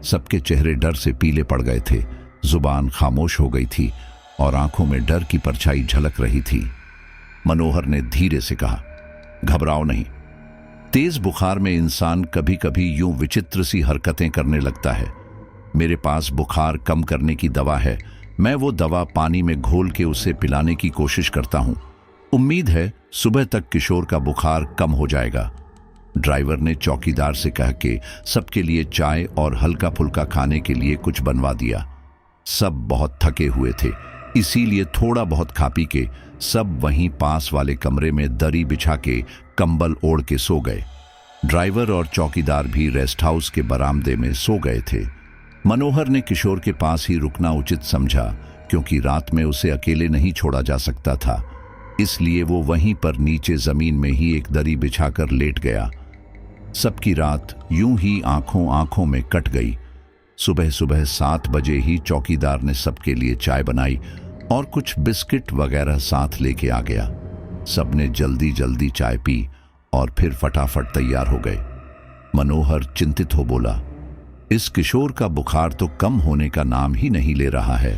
सबके चेहरे डर से पीले पड़ गए थे, जुबान खामोश हो गई थी और आंखों में डर की परछाई झलक रही थी। मनोहर ने धीरे से कहा, घबराओ नहीं, तेज बुखार में इंसान कभी कभी यूं विचित्र सी हरकतें करने लगता है। मेरे पास बुखार कम करने की दवा है। मैं वो दवा पानी में घोल के उसे पिलाने की कोशिश करता हूं। उम्मीद है सुबह तक किशोर का बुखार कम हो जाएगा। ड्राइवर ने चौकीदार से कह के सबके लिए चाय और हल्का फुल्का खाने के लिए कुछ बनवा दिया। सब बहुत थके हुए थे, इसीलिए थोड़ा बहुत खा पी के सब वहीं पास वाले कमरे में दरी बिछा के कंबल ओढ़ के सो गए। ड्राइवर और चौकीदार भी रेस्ट हाउस के बरामदे में सो गए थे। मनोहर ने किशोर के पास ही रुकना उचित समझा, क्योंकि रात में उसे अकेले नहीं छोड़ा जा सकता था। इसलिए वो वहीं पर नीचे जमीन में ही एक दरी बिछाकर लेट गया। सबकी रात यूं ही आंखों आंखों में कट गई। सुबह सुबह 7 बजे ही चौकीदार ने सबके लिए चाय बनाई और कुछ बिस्किट वगैरह साथ लेके आ गया। सबने जल्दी जल्दी चाय पी और फिर फटाफट तैयार हो गए। मनोहर चिंतित हो बोला, इस किशोर का बुखार तो कम होने का नाम ही नहीं ले रहा है।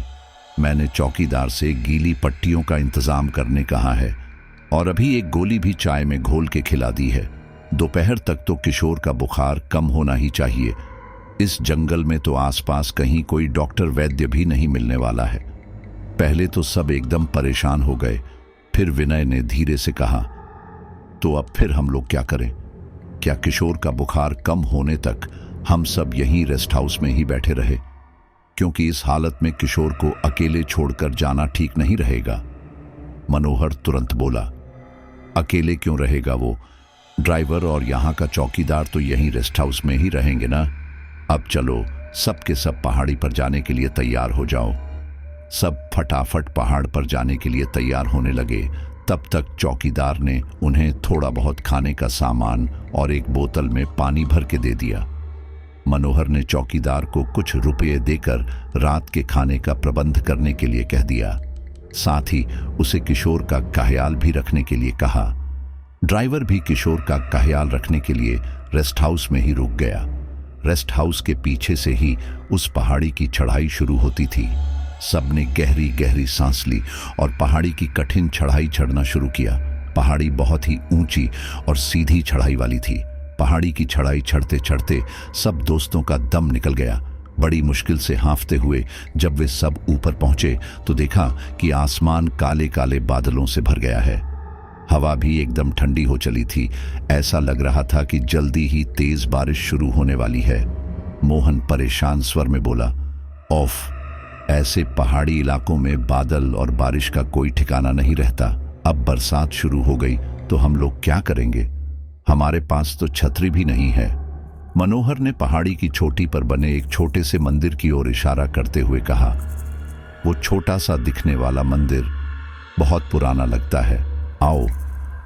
मैंने चौकीदार से गीली पट्टियों का इंतजाम करने कहा है और अभी एक गोली भी चाय में घोल के खिला दी है। दोपहर तक तो किशोर का बुखार कम होना ही चाहिए। इस जंगल में तो आसपास कहीं कोई डॉक्टर वैद्य भी नहीं मिलने वाला है। पहले तो सब एकदम परेशान हो गए। फिर विनय ने धीरे से कहा, तो अब फिर हम लोग क्या करें? क्या किशोर का बुखार कम होने तक हम सब यहीं रेस्ट हाउस में ही बैठे रहे? क्योंकि इस हालत में किशोर को अकेले छोड़कर जाना ठीक नहीं रहेगा। मनोहर तुरंत बोला, अकेले क्यों रहेगा वो? ड्राइवर और यहाँ का चौकीदार तो यहीं रेस्ट हाउस में ही रहेंगे ना। अब चलो सब के सब पहाड़ी पर जाने के लिए तैयार हो जाओ। सब फटाफट पहाड़ पर जाने के लिए तैयार होने लगे। तब तक चौकीदार ने उन्हें थोड़ा बहुत खाने का सामान और एक बोतल में पानी भर के दे दिया। मनोहर ने चौकीदार को कुछ रुपये देकर रात के खाने का प्रबंध करने के लिए कह दिया। साथ ही उसे किशोर का ख्याल भी रखने के लिए कहा। ड्राइवर भी किशोर का ख्याल रखने के लिए रेस्ट हाउस में ही रुक गया। रेस्ट हाउस के पीछे से ही उस पहाड़ी की चढ़ाई शुरू होती थी। सबने गहरी गहरी सांस ली और पहाड़ी की कठिन चढ़ाई चढ़ना शुरू किया। पहाड़ी बहुत ही ऊंची और सीधी चढ़ाई वाली थी। पहाड़ी की चढ़ाई चढ़ते चढ़ते सब दोस्तों का दम निकल गया। बड़ी मुश्किल से हांफते हुए जब वे सब ऊपर पहुंचे तो देखा कि आसमान काले काले बादलों से भर गया है। हवा भी एकदम ठंडी हो चली थी। ऐसा लग रहा था कि जल्दी ही तेज बारिश शुरू होने वाली है। मोहन परेशान स्वर में बोला, ऑफ, ऐसे पहाड़ी इलाकों में बादल और बारिश का कोई ठिकाना नहीं रहता। अब बरसात शुरू हो गई तो हम लोग क्या करेंगे? हमारे पास तो छतरी भी नहीं है। मनोहर ने पहाड़ी की चोटी पर बने एक छोटे से मंदिर की ओर इशारा करते हुए कहा। वो छोटा सा दिखने वाला मंदिर बहुत पुराना लगता है। आओ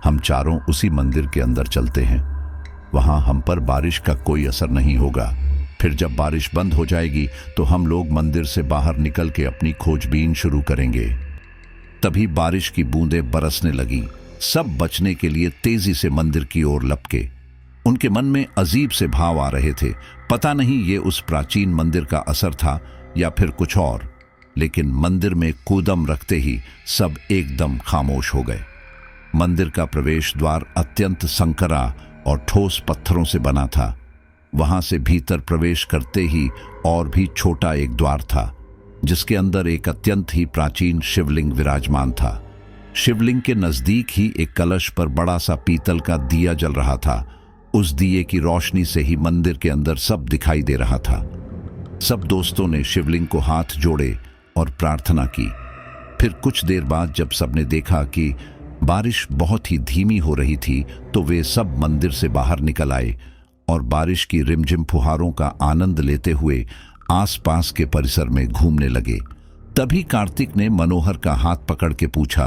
हम चारों उसी मंदिर के अंदर चलते हैं। वहां हम पर बारिश का कोई असर नहीं होगा। फिर जब बारिश बंद हो जाएगी तो हम लोग मंदिर से बाहर निकल के अपनी खोजबीन शुरू करेंगे। तभी बारिश की बूंदें बरसने लगी। सब बचने के लिए तेजी से मंदिर की ओर लपके। उनके मन में अजीब से भाव आ रहे थे। पता नहीं ये उस प्राचीन मंदिर का असर था या फिर कुछ और, लेकिन मंदिर में कूदम रखते ही सब एकदम खामोश हो गए। मंदिर का प्रवेश द्वार अत्यंत संकरा और ठोस पत्थरों से बना था। वहां से भीतर प्रवेश करते ही और भी छोटा एक द्वार था, जिसके अंदर एक अत्यंत ही प्राचीन शिवलिंग विराजमान था। शिवलिंग के नजदीक ही एक कलश पर बड़ा सा पीतल का दिया जल रहा था। उस दिए की रोशनी से ही मंदिर के अंदर सब दिखाई दे रहा था। सब दोस्तों ने शिवलिंग को हाथ जोड़े और प्रार्थना की। फिर कुछ देर बाद जब सबने देखा कि बारिश बहुत ही धीमी हो रही थी तो वे सब मंदिर से बाहर निकल आए और बारिश की रिमझिम फुहारों का आनंद लेते हुए आसपास के परिसर में घूमने लगे। तभी कार्तिक ने मनोहर का हाथ पकड़ के पूछा,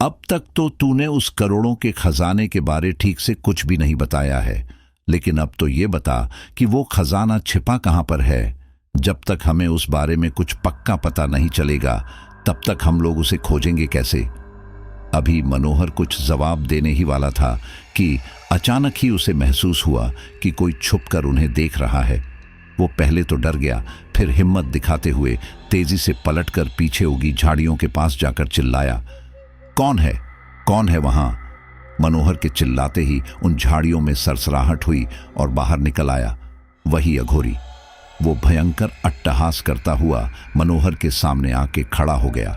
अब तक तो तूने उस करोड़ों के खजाने के बारे ठीक से कुछ भी नहीं बताया है, लेकिन अब तो ये बता कि वो खजाना छिपा कहां पर है। जब तक हमें उस बारे में कुछ पक्का पता नहीं चलेगा तब तक हम लोग उसे खोजेंगे कैसे? अभी मनोहर कुछ जवाब देने ही वाला था कि अचानक ही उसे महसूस हुआ कि कोई छुपकर उन्हें देख रहा है। वो पहले तो डर गया, फिर हिम्मत दिखाते हुए तेजी से पलटकर पीछे उगी झाड़ियों के पास जाकर चिल्लाया, कौन है? कौन है वहां? मनोहर के चिल्लाते ही उन झाड़ियों में सरसराहट हुई और बाहर निकल आया वही अघोरी। वो भयंकर अट्टहास करता हुआ मनोहर के सामने आके खड़ा हो गया,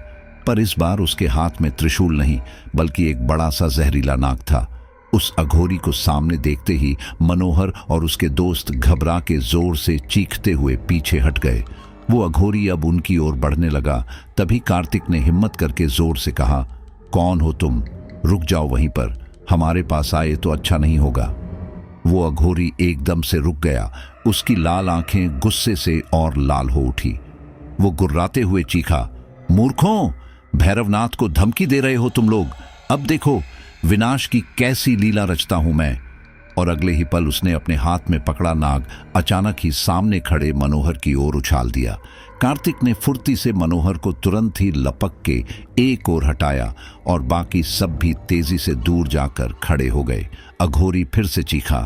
पर इस बार उसके हाथ में त्रिशूल नहीं बल्कि एक बड़ा सा जहरीला नाग था। उस अघोरी को सामने देखते ही मनोहर और उसके दोस्त घबरा के जोर से चीखते हुए पीछे हट गए। वो अघोरी अब उनकी ओर बढ़ने लगा। तभी कार्तिक ने हिम्मत करके जोर से कहा, कौन हो तुम? रुक जाओ वहीं पर, हमारे पास आए तो अच्छा नहीं होगा। वो अघोरी एकदम से रुक गया। उसकी लाल आंखें गुस्से से और लाल हो उठी। वो गुर्राते हुए चीखा, मूर्खों, भैरवनाथ को धमकी दे रहे हो तुम लोग? अब देखो विनाश की कैसी लीला रचता हूं मैं। और अगले ही पल उसने अपने हाथ में पकड़ा नाग अचानक ही सामने खड़े मनोहर की ओर उछाल दिया। कार्तिक ने फुर्ती से मनोहर को तुरंत ही लपक के एक ओर हटाया और बाकी सब भी तेजी से दूर जाकर खड़े हो गए। अघोरी फिर से चीखा,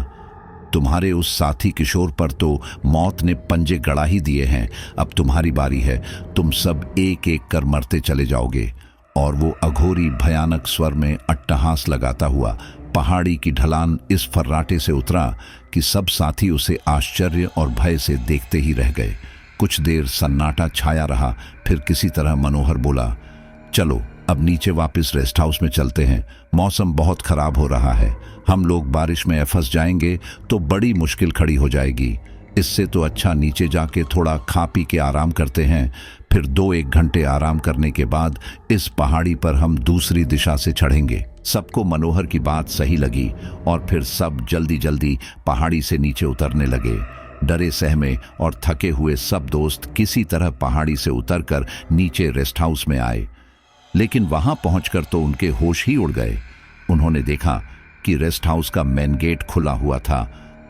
तुम्हारे उस साथी किशोर पर तो मौत ने पंजे गड़ा ही दिए हैं, अब तुम्हारी बारी है, तुम सब एक एक कर मरते चले जाओगे। और वो अघोरी भयानक स्वर में अट्टहास लगाता हुआ पहाड़ी की ढलान इस फर्राटे से उतरा कि सब साथी उसे आश्चर्य और भय से देखते ही रह गए। कुछ देर सन्नाटा छाया रहा, फिर किसी तरह मनोहर बोला, चलो अब नीचे वापस रेस्ट हाउस में चलते हैं, मौसम बहुत खराब हो रहा है, हम लोग बारिश में फंस जाएंगे तो बड़ी मुश्किल खड़ी हो जाएगी। इससे तो अच्छा नीचे जाके थोड़ा खा पी के आराम करते हैं, फिर 2-1 घंटे आराम करने के बाद इस पहाड़ी पर हम दूसरी दिशा से चढ़ेंगे। सबको मनोहर की बात सही लगी और फिर सब जल्दी जल्दी पहाड़ी से नीचे उतरने लगे। डरे सहमे और थके हुए सब दोस्त किसी तरह पहाड़ी से उतरकर नीचे रेस्ट हाउस में आए, लेकिन वहां पहुंचकर तो उनके होश ही उड़ गए। उन्होंने देखा कि रेस्ट हाउस का मेन गेट खुला हुआ था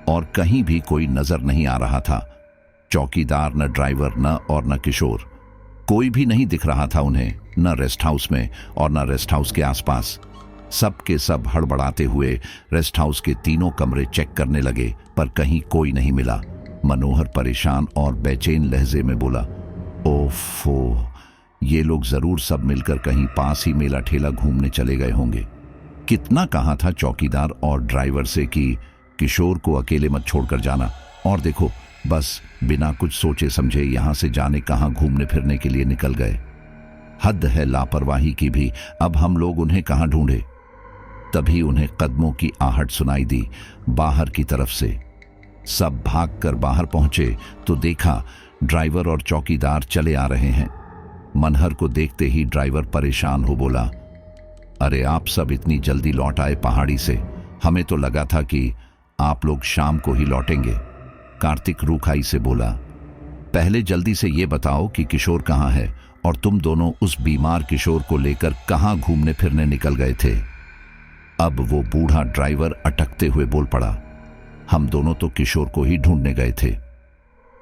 और कहीं भी कोई नजर नहीं आ रहा था। चौकीदार, न ड्राइवर, न और न किशोर, कोई भी नहीं दिख रहा था उन्हें, न रेस्ट हाउस में और न रेस्ट हाउस के आसपास। सब के सब हड़बड़ाते हुए रेस्ट हाउस के तीनों कमरे चेक करने लगे, पर कहीं कोई नहीं मिला। मनोहर परेशान और बेचैन लहजे में बोला, ओफो, ये लोग जरूर सब मिलकर कहीं पास ही मेला ठेला घूमने चले गए होंगे। कितना कहा था चौकीदार और ड्राइवर से कि किशोर को अकेले मत छोड़कर जाना, और देखो बस बिना कुछ सोचे समझे यहां से जाने कहां घूमने फिरने के लिए निकल गए। हद है लापरवाही की भी, अब हम लोग उन्हें कहां ढूंढे। तभी उन्हें कदमों की आहट सुनाई दी बाहर की तरफ से। सब भागकर बाहर पहुंचे तो देखा ड्राइवर और चौकीदार चले आ रहे हैं। मनहर को देखते ही ड्राइवर परेशान हो बोला, अरे आप सब इतनी जल्दी लौट आए पहाड़ी से, हमें तो लगा था कि आप लोग शाम को ही लौटेंगे। कार्तिक रूखाई से बोला, पहले जल्दी से ये बताओ कि किशोर कहाँ है और तुम दोनों उस बीमार किशोर को लेकर कहाँ घूमने फिरने निकल गए थे। अब वो बूढ़ा ड्राइवर अटकते हुए बोल पड़ा, हम दोनों तो किशोर को ही ढूंढने गए थे।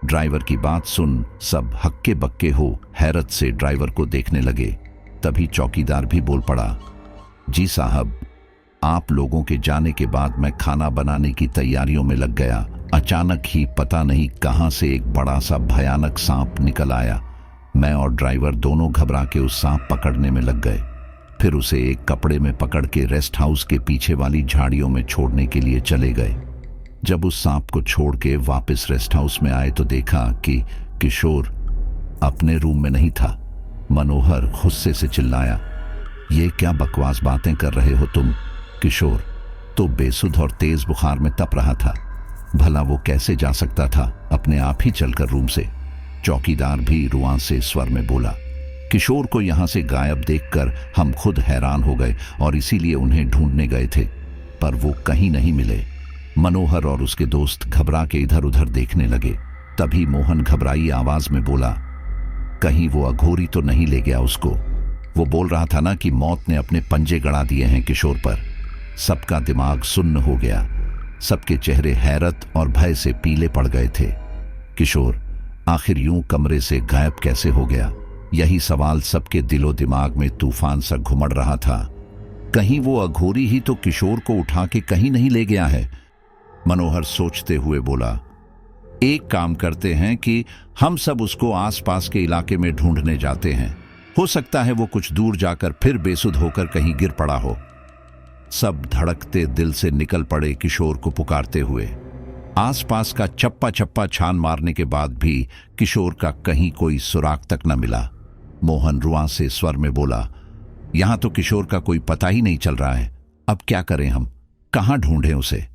ड्राइवर की बात सुन सब हक्के बक्के हो हैरत से ड्राइवर को देखने लगे। तभी चौकीदार भी बोल पड़ा, जी साहब, आप लोगों के जाने के बाद मैं खाना बनाने की तैयारियों में लग गया। अचानक ही पता नहीं कहां से एक बड़ा सा भयानक सांप निकल आया। मैं और ड्राइवर दोनों घबरा के उस सांप पकड़ने में लग गए। फिर उसे एक कपड़े में पकड़ के रेस्ट हाउस के पीछे वाली झाड़ियों में छोड़ने के लिए चले गए। जब उस सांप को छोड़ के वापस रेस्ट हाउस में आए तो देखा कि किशोर अपने रूम में नहीं था। मनोहर गुस्से से चिल्लाया, ये क्या बकवास बातें कर रहे हो तुम? किशोर तो बेसुध और तेज बुखार में तप रहा था, भला वो कैसे जा सकता था अपने आप ही चलकर रूम से? चौकीदार भी रुआंसे स्वर में बोला, किशोर को यहां से गायब देखकर हम खुद हैरान हो गए और इसीलिए उन्हें ढूंढने गए थे, पर वो कहीं नहीं मिले। मनोहर और उसके दोस्त घबरा के इधर उधर देखने लगे। तभी मोहन घबराई आवाज में बोला, कहीं वो अघोरी तो नहीं ले गया उसको? वो बोल रहा था ना कि मौत ने अपने पंजे गड़ा दिए हैं किशोर पर। सबका दिमाग सुन्न हो गया, सबके चेहरे हैरत और भय से पीले पड़ गए थे। किशोर आखिर यूं कमरे से गायब कैसे हो गया? यही सवाल सबके दिलो दिमाग में तूफान सा घुमड़ रहा था। कहीं वो अघोरी ही तो किशोर को उठा के कहीं नहीं ले गया है? मनोहर सोचते हुए बोला, एक काम करते हैं कि हम सब उसको आसपास के इलाके में ढूंढने जाते हैं, हो सकता है वो कुछ दूर जाकर फिर बेसुध होकर कहीं गिर पड़ा हो। सब धड़कते दिल से निकल पड़े किशोर को पुकारते हुए। आसपास का चप्पा चप्पा छान मारने के बाद भी किशोर का कहीं कोई सुराग तक न मिला। मोहन रुआं से स्वर में बोला, यहां तो किशोर का कोई पता ही नहीं चल रहा है, अब क्या करें हम, कहां ढूंढें उसे?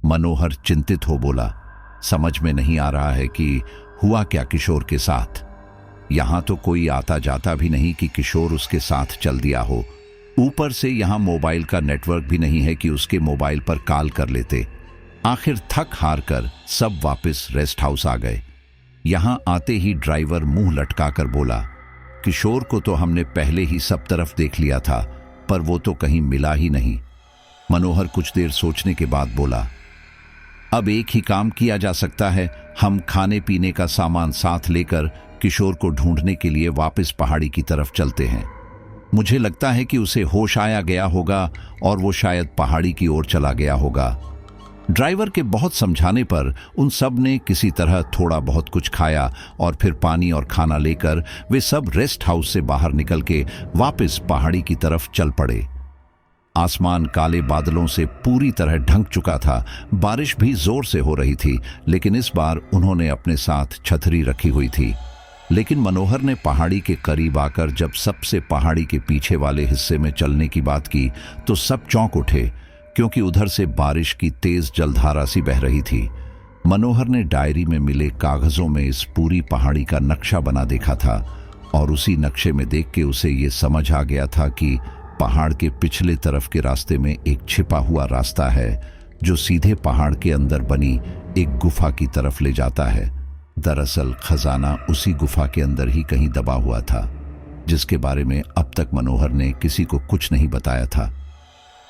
मनोहर चिंतित हो बोला, समझ में नहीं आ रहा है कि हुआ क्या किशोर के साथ। यहां तो कोई आता जाता भी नहीं कि किशोर उसके साथ चल दिया हो। ऊपर से यहां मोबाइल का नेटवर्क भी नहीं है कि उसके मोबाइल पर कॉल कर लेते। आखिर थक हार कर सब वापस रेस्ट हाउस आ गए। यहां आते ही ड्राइवर मुंह लटकाकर बोला, किशोर को तो हमने पहले ही सब तरफ देख लिया था, पर वो तो कहीं मिला ही नहीं। मनोहर कुछ देर सोचने के बाद बोला, अब एक ही काम किया जा सकता है, हम खाने पीने का सामान साथ लेकर किशोर को ढूंढने के लिए वापस पहाड़ी की तरफ चलते हैं। मुझे लगता है कि उसे होश आया गया होगा और वो शायद पहाड़ी की ओर चला गया होगा। ड्राइवर के बहुत समझाने पर उन सब ने किसी तरह थोड़ा बहुत कुछ खाया और फिर पानी और खाना लेकर वे सब रेस्ट हाउस से बाहर निकल के वापस पहाड़ी की तरफ चल पड़े। आसमान काले बादलों से पूरी तरह ढंक चुका था, बारिश भी जोर से हो रही थी, लेकिन इस बार उन्होंने अपने साथ छतरी रखी हुई थी। लेकिन मनोहर ने पहाड़ी के करीब आकर जब सबसे पहाड़ी के पीछे वाले हिस्से में चलने की बात की तो सब चौंक उठे, क्योंकि उधर से बारिश की तेज जलधारा सी बह रही थी। मनोहर ने डायरी में मिले कागजों में इस पूरी पहाड़ी का नक्शा बना देखा था और उसी नक्शे में देख के उसे ये समझ आ गया था कि पहाड़ के पिछले तरफ के रास्ते में एक छिपा हुआ रास्ता है जो सीधे पहाड़ के अंदर बनी एक गुफा की तरफ ले जाता है। दरअसल खजाना उसी गुफा के अंदर ही कहीं दबा हुआ था, जिसके बारे में अब तक मनोहर ने किसी को कुछ नहीं बताया था।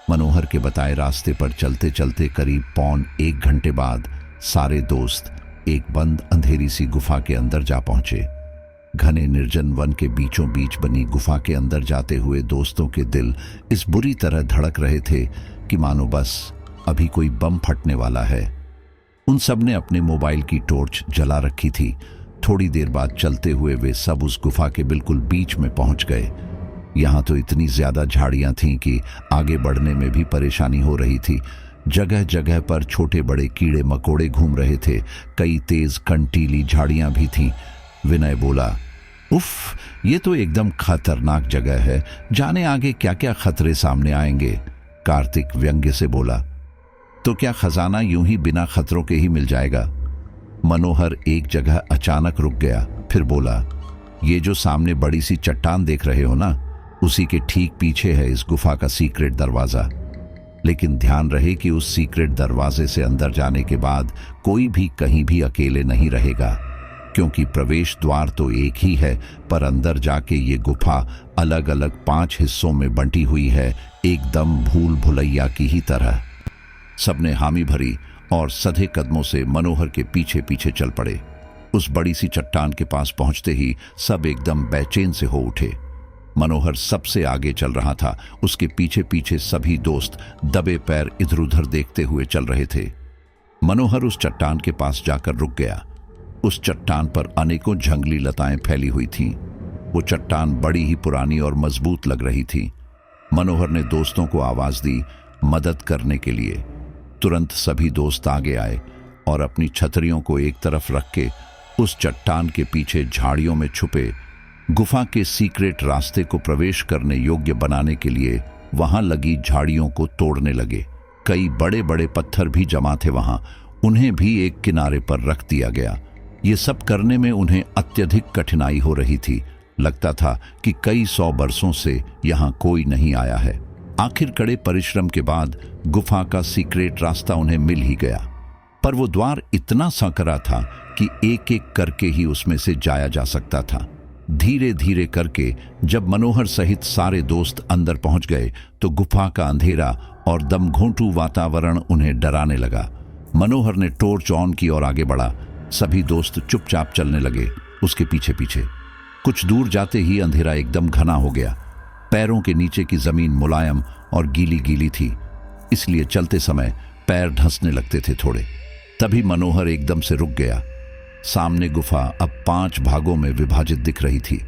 मनोहर के बताए रास्ते पर चलते चलते करीब 1.25 घंटे बाद सारे दोस्त एक बंद अंधेरी सी गुफा के अंदर जा पहुंचे। घने निर्जन वन के बीचों बीच बनी गुफा के अंदर जाते हुए दोस्तों के दिल इस बुरी तरह धड़क रहे थे कि मानो बस अभी कोई बम फटने वाला है। उन सब ने अपने मोबाइल की टॉर्च जला रखी थी। थोड़ी देर बाद चलते हुए वे सब उस गुफा के बिल्कुल बीच में पहुंच गए। यहाँ तो इतनी ज्यादा झाड़ियां थीं कि आगे बढ़ने में भी परेशानी हो रही थी। जगह जगह पर छोटे बड़े कीड़े मकोड़े घूम रहे थे, कई तेज कंटीली झाड़ियां भी थीं। विनय बोला, उफ, ये तो एकदम खतरनाक जगह है, जाने आगे क्या क्या खतरे सामने आएंगे। कार्तिक व्यंग्य से बोला, तो क्या खजाना यूं ही बिना खतरों के ही मिल जाएगा? मनोहर एक जगह अचानक रुक गया, फिर बोला, ये जो सामने बड़ी सी चट्टान देख रहे हो ना, उसी के ठीक पीछे है इस गुफा का सीक्रेट दरवाजा। लेकिन ध्यान रहे कि उस सीक्रेट दरवाजे से अंदर जाने के बाद कोई भी कहीं भी अकेले नहीं रहेगा, क्योंकि प्रवेश द्वार तो एक ही है, पर अंदर जाके ये गुफा अलग अलग 5 हिस्सों में बंटी हुई है, एकदम भूल भुलैया की ही तरह। सबने हामी भरी और सधे कदमों से मनोहर के पीछे पीछे चल पड़े। उस बड़ी सी चट्टान के पास पहुंचते ही सब एकदम बेचैन से हो उठे। मनोहर सबसे आगे चल रहा था, उसके पीछे पीछे सभी दोस्त दबे पैर इधर उधर देखते हुए चल रहे थे। मनोहर उस चट्टान के पास जाकर रुक गया। उस चट्टान पर अनेकों जंगली लताएं फैली हुई थीं। वो चट्टान बड़ी ही पुरानी और मजबूत लग रही थी। मनोहर ने दोस्तों को आवाज दी मदद करने के लिए। तुरंत सभी दोस्त आगे आए और अपनी छतरियों को एक तरफ रख के उस चट्टान के पीछे झाड़ियों में छुपे गुफा के सीक्रेट रास्ते को प्रवेश करने योग्य बनाने के लिए वहां लगी झाड़ियों को तोड़ने लगे। कई बड़े बड़े पत्थर भी जमा थे वहां, उन्हें भी एक किनारे पर रख दिया गया। ये सब करने में उन्हें अत्यधिक कठिनाई हो रही थी। लगता था कि कई 100 बरसों से यहां कोई नहीं आया है। आखिर कड़े परिश्रम के बाद गुफा का सीक्रेट रास्ता उन्हें मिल ही गया, पर वो द्वार इतना संकरा था कि एक एक करके ही उसमें से जाया जा सकता था। धीरे धीरे करके जब मनोहर सहित सारे दोस्त अंदर पहुंच गए तो गुफा का अंधेरा और दमघोंटू वातावरण उन्हें डराने लगा। मनोहर ने टॉर्च ऑन की और आगे बढ़ा। सभी दोस्त चुपचाप चलने लगे उसके पीछे पीछे। कुछ दूर जाते ही अंधेरा एकदम घना हो गया। पैरों के नीचे की जमीन मुलायम और गीली गीली थी, इसलिए चलते समय पैर धंसने लगते थे थोड़े। तभी मनोहर एकदम से रुक गया। सामने गुफा अब 5 भागों में विभाजित दिख रही थी।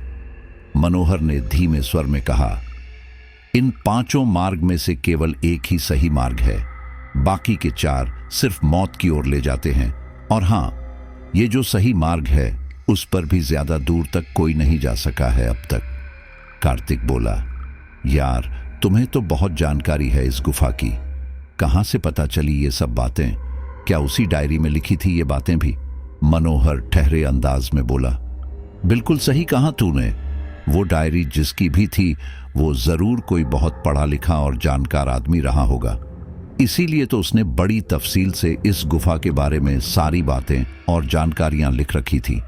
मनोहर ने धीमे स्वर में कहा, इन पांचों मार्ग में से केवल एक ही सही मार्ग है, बाकी के चार सिर्फ मौत की ओर ले जाते हैं। और हां, ये जो सही मार्ग है उस पर भी ज्यादा दूर तक कोई नहीं जा सका है अब तक। कार्तिक बोला, यार तुम्हें तो बहुत जानकारी है इस गुफा की, कहां से पता चली ये सब बातें? क्या उसी डायरी में लिखी थी ये बातें भी? मनोहर ठहरे अंदाज में बोला, बिल्कुल सही कहा तूने। वो डायरी जिसकी भी थी वो जरूर कोई बहुत पढ़ा लिखा और जानकार आदमी रहा होगा, इसीलिए तो उसने बड़ी तफसील से इस गुफा के बारे में सारी बातें और जानकारियां लिख रखी थी।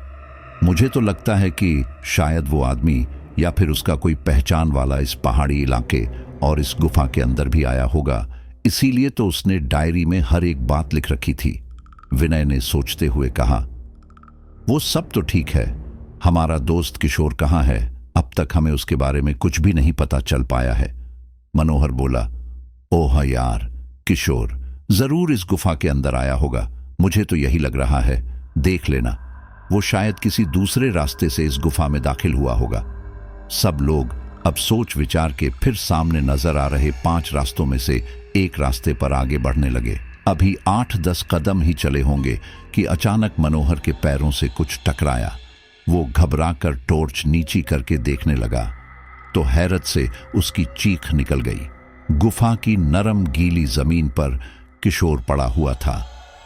मुझे तो लगता है कि शायद वो आदमी या फिर उसका कोई पहचान वाला इस पहाड़ी इलाके और इस गुफा के अंदर भी आया होगा, इसीलिए तो उसने डायरी में हर एक बात लिख रखी थी। विनय ने सोचते हुए कहा, वो सब तो ठीक है, हमारा दोस्त किशोर कहाँ है? अब तक हमें उसके बारे में कुछ भी नहीं पता चल पाया है। मनोहर बोला, ओह यार, किशोर जरूर इस गुफा के अंदर आया होगा, मुझे तो यही लग रहा है। देख लेना, वो शायद किसी दूसरे रास्ते से इस गुफा में दाखिल हुआ होगा। सब लोग अब सोच विचार के फिर सामने नजर आ रहे 5 रास्तों में से एक रास्ते पर आगे बढ़ने लगे। अभी 8-10 कदम ही चले होंगे कि अचानक मनोहर के पैरों से कुछ टकराया। वो घबराकर टॉर्च नीची करके देखने लगा तो हैरत से उसकी चीख निकल गई। गुफा की नरम गीली जमीन पर किशोर पड़ा हुआ था।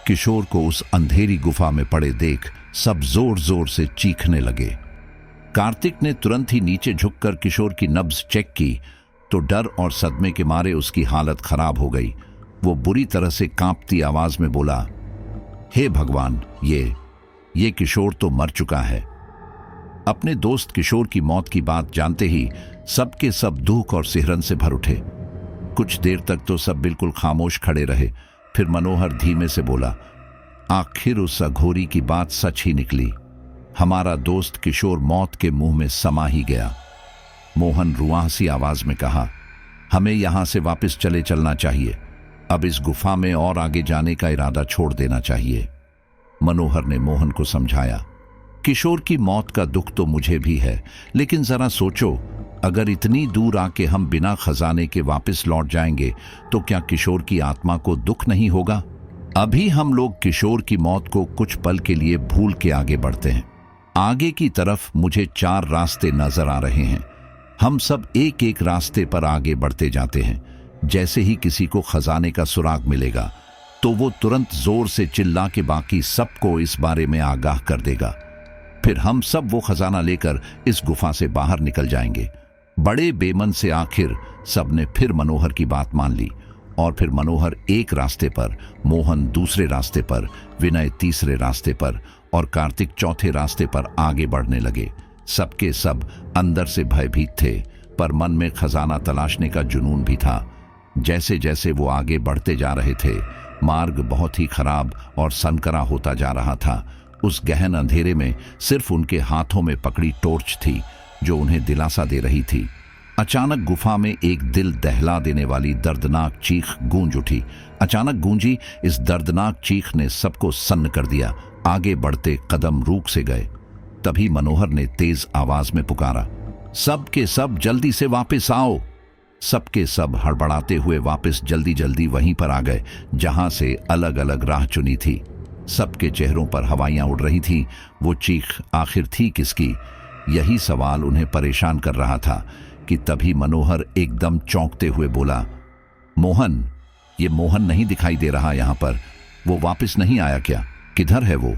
किशोर को उस अंधेरी गुफा में पड़े देख सब जोर जोर से चीखने लगे। कार्तिक ने तुरंत ही नीचे झुककर किशोर की नब्ज चेक की तो डर और सदमे के मारे उसकी हालत खराब हो गई। वो बुरी तरह से कांपती आवाज में बोला, हे भगवान, ये किशोर तो मर चुका है। अपने दोस्त किशोर की मौत की बात जानते ही सबके सब दुख और सिहरन से भर उठे। कुछ देर तक तो सब बिल्कुल खामोश खड़े रहे। फिर मनोहर धीमे से बोला, आखिर उस अघोरी की बात सच ही निकली। हमारा दोस्त किशोर मौत के मुंह में समा ही गया। मोहन रुआंसी आवाज में कहा, हमें यहां से वापस चले चलना चाहिए। अब इस गुफा में और आगे जाने का इरादा छोड़ देना चाहिए। मनोहर ने मोहन को समझाया, किशोर की मौत का दुख तो मुझे भी है, लेकिन जरा सोचो, अगर इतनी दूर आके हम बिना खजाने के वापस लौट जाएंगे तो क्या किशोर की आत्मा को दुख नहीं होगा? अभी हम लोग किशोर की मौत को कुछ पल के लिए भूल के आगे बढ़ते हैं। आगे की तरफ मुझे 4 रास्ते नजर आ रहे हैं। हम सब एक एक रास्ते पर आगे बढ़ते जाते हैं। जैसे ही किसी को खजाने का सुराग मिलेगा तो वो तुरंत जोर से चिल्ला के बाकी सबको इस बारे में आगाह कर देगा। फिर हम सब वो खजाना लेकर इस गुफा से बाहर निकल जाएंगे। बड़े बेमन से आखिर सबने फिर मनोहर की बात मान ली और फिर मनोहर एक रास्ते पर, मोहन दूसरे रास्ते पर, विनय तीसरे रास्ते पर और कार्तिक चौथे रास्ते पर आगे बढ़ने लगे। सबके सब अंदर से भयभीत थे, पर मन में खजाना तलाशने का जुनून भी था। जैसे जैसे वो आगे बढ़ते जा रहे थे, मार्ग बहुत ही खराब और सनकरा होता जा रहा था। उस गहन अंधेरे में सिर्फ उनके हाथों में पकड़ी टॉर्च थी जो उन्हें दिलासा दे रही थी। अचानक गुफा में एक दिल दहला देने वाली दर्दनाक चीख गूंज उठी। अचानक गूंजी इस दर्दनाक चीख ने सबको सन्न कर दिया। आगे बढ़ते कदम रुक से गए। तभी मनोहर ने तेज आवाज में पुकारा, सब के सब जल्दी से वापस आओ। सबके सब हड़बड़ाते हुए वापस जल्दी जल्दी वहीं पर आ गए जहां से अलग अलग राह चुनी थी। सबके चेहरों पर हवाइयां उड़ रही थी। वो चीख आखिर थी किसकी? यही सवाल उन्हें परेशान कर रहा था कि तभी मनोहर एकदम चौंकते हुए बोला, मोहन, ये मोहन नहीं दिखाई दे रहा यहां पर। वो वापस नहीं आया क्या? किधर है वो?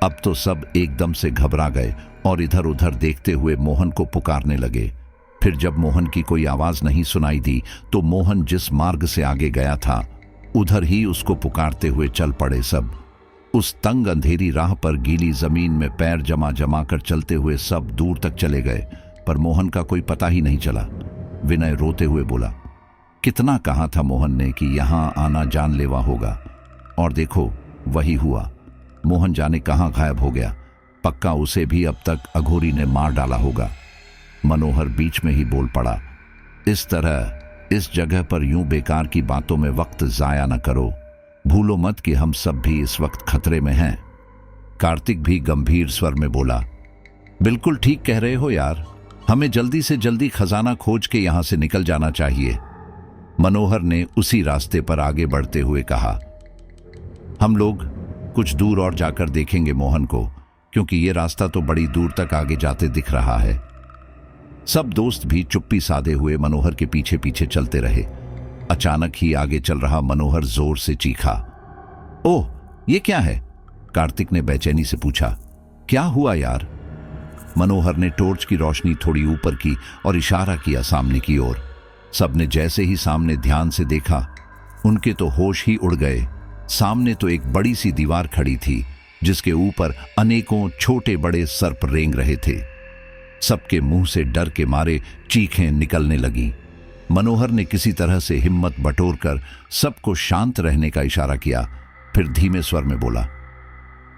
अब तो सब एकदम से घबरा गए और इधर उधर देखते हुए मोहन को पुकारने लगे। फिर जब मोहन की कोई आवाज नहीं सुनाई दी तो मोहन जिस मार्ग से आगे गया था उधर ही उसको पुकारते हुए चल पड़े सब। उस तंग अंधेरी राह पर गीली जमीन में पैर जमा जमा कर चलते हुए सब दूर तक चले गए, पर मोहन का कोई पता ही नहीं चला। विनय रोते हुए बोला, कितना कहा था मोहन ने कि यहां आना जानलेवा होगा, और देखो वही हुआ। मोहन जाने कहां गायब हो गया। पक्का उसे भी अब तक अघोरी ने मार डाला होगा। मनोहर बीच में ही बोल पड़ा, इस तरह इस जगह पर यूं बेकार की बातों में वक्त जाया न करो। भूलो मत कि हम सब भी इस वक्त खतरे में हैं। कार्तिक भी गंभीर स्वर में बोला, बिल्कुल ठीक कह रहे हो यार, हमें जल्दी से जल्दी खजाना खोज के यहां से निकल जाना चाहिए। मनोहर ने उसी रास्ते पर आगे बढ़ते हुए कहा। हम लोग कुछ दूर और जाकर देखेंगे मोहन को, क्योंकि ये रास्ता तो बड़ी दूर तक आगे जाते दिख रहा है। सब दोस्त भी चुप्पी साधे हुए मनोहर के पीछे पीछे चलते रहे। अचानक ही आगे चल रहा मनोहर जोर से चीखा। ओह, ये क्या है? कार्तिक ने बेचैनी से पूछा। क्या हुआ यार? मनोहर ने टॉर्च की रोशनी थोड़ी ऊपर की और इशारा किया सामने की ओर। सबने जैसे ही सामने ध्यान से देखा, उनके तो होश ही उड़ गए। सामने तो एक बड़ी सी दीवार खड़ी थी, जिसके ऊपर अनेकों छोटे बड़े सर्प रेंग रहे थे। सबके मुंह से डर के मारे चीखें निकलने लगीं। मनोहर ने किसी तरह से हिम्मत बटोरकर सबको शांत रहने का इशारा किया, फिर धीमे स्वर में बोला,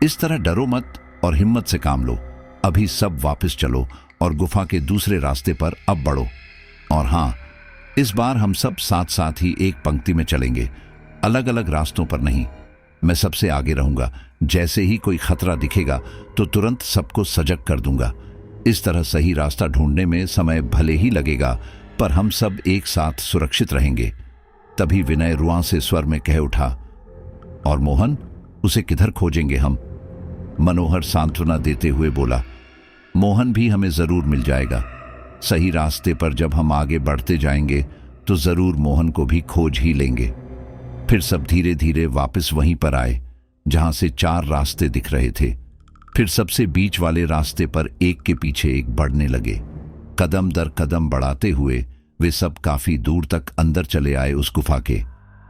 इस तरह डरो मत और हिम्मत से काम लो। अभी सब वापस चलो और गुफा के दूसरे रास्ते पर अब बढ़ो। और हां, इस बार हम सब साथ साथ ही एक पंक्ति में चलेंगे, अलग अलग रास्तों पर नहीं। मैं सबसे आगे रहूंगा। जैसे ही कोई खतरा दिखेगा तो तुरंत सबको सजग कर दूंगा। इस तरह सही रास्ता ढूंढने में समय भले ही लगेगा, पर हम सब एक साथ सुरक्षित रहेंगे। तभी विनय रुआंसे स्वर में कह उठा, और मोहन, उसे किधर खोजेंगे हम? मनोहर सांत्वना देते हुए बोला, मोहन भी हमें जरूर मिल जाएगा। सही रास्ते पर जब हम आगे बढ़ते जाएंगे तो जरूर मोहन को भी खोज ही लेंगे। फिर सब धीरे धीरे वापस वहीं पर आए जहां से 4 रास्ते दिख रहे थे। फिर सबसे बीच वाले रास्ते पर एक के पीछे एक बढ़ने लगे। कदम दर कदम बढ़ाते हुए वे सब काफी दूर तक अंदर चले आए उस गुफा के।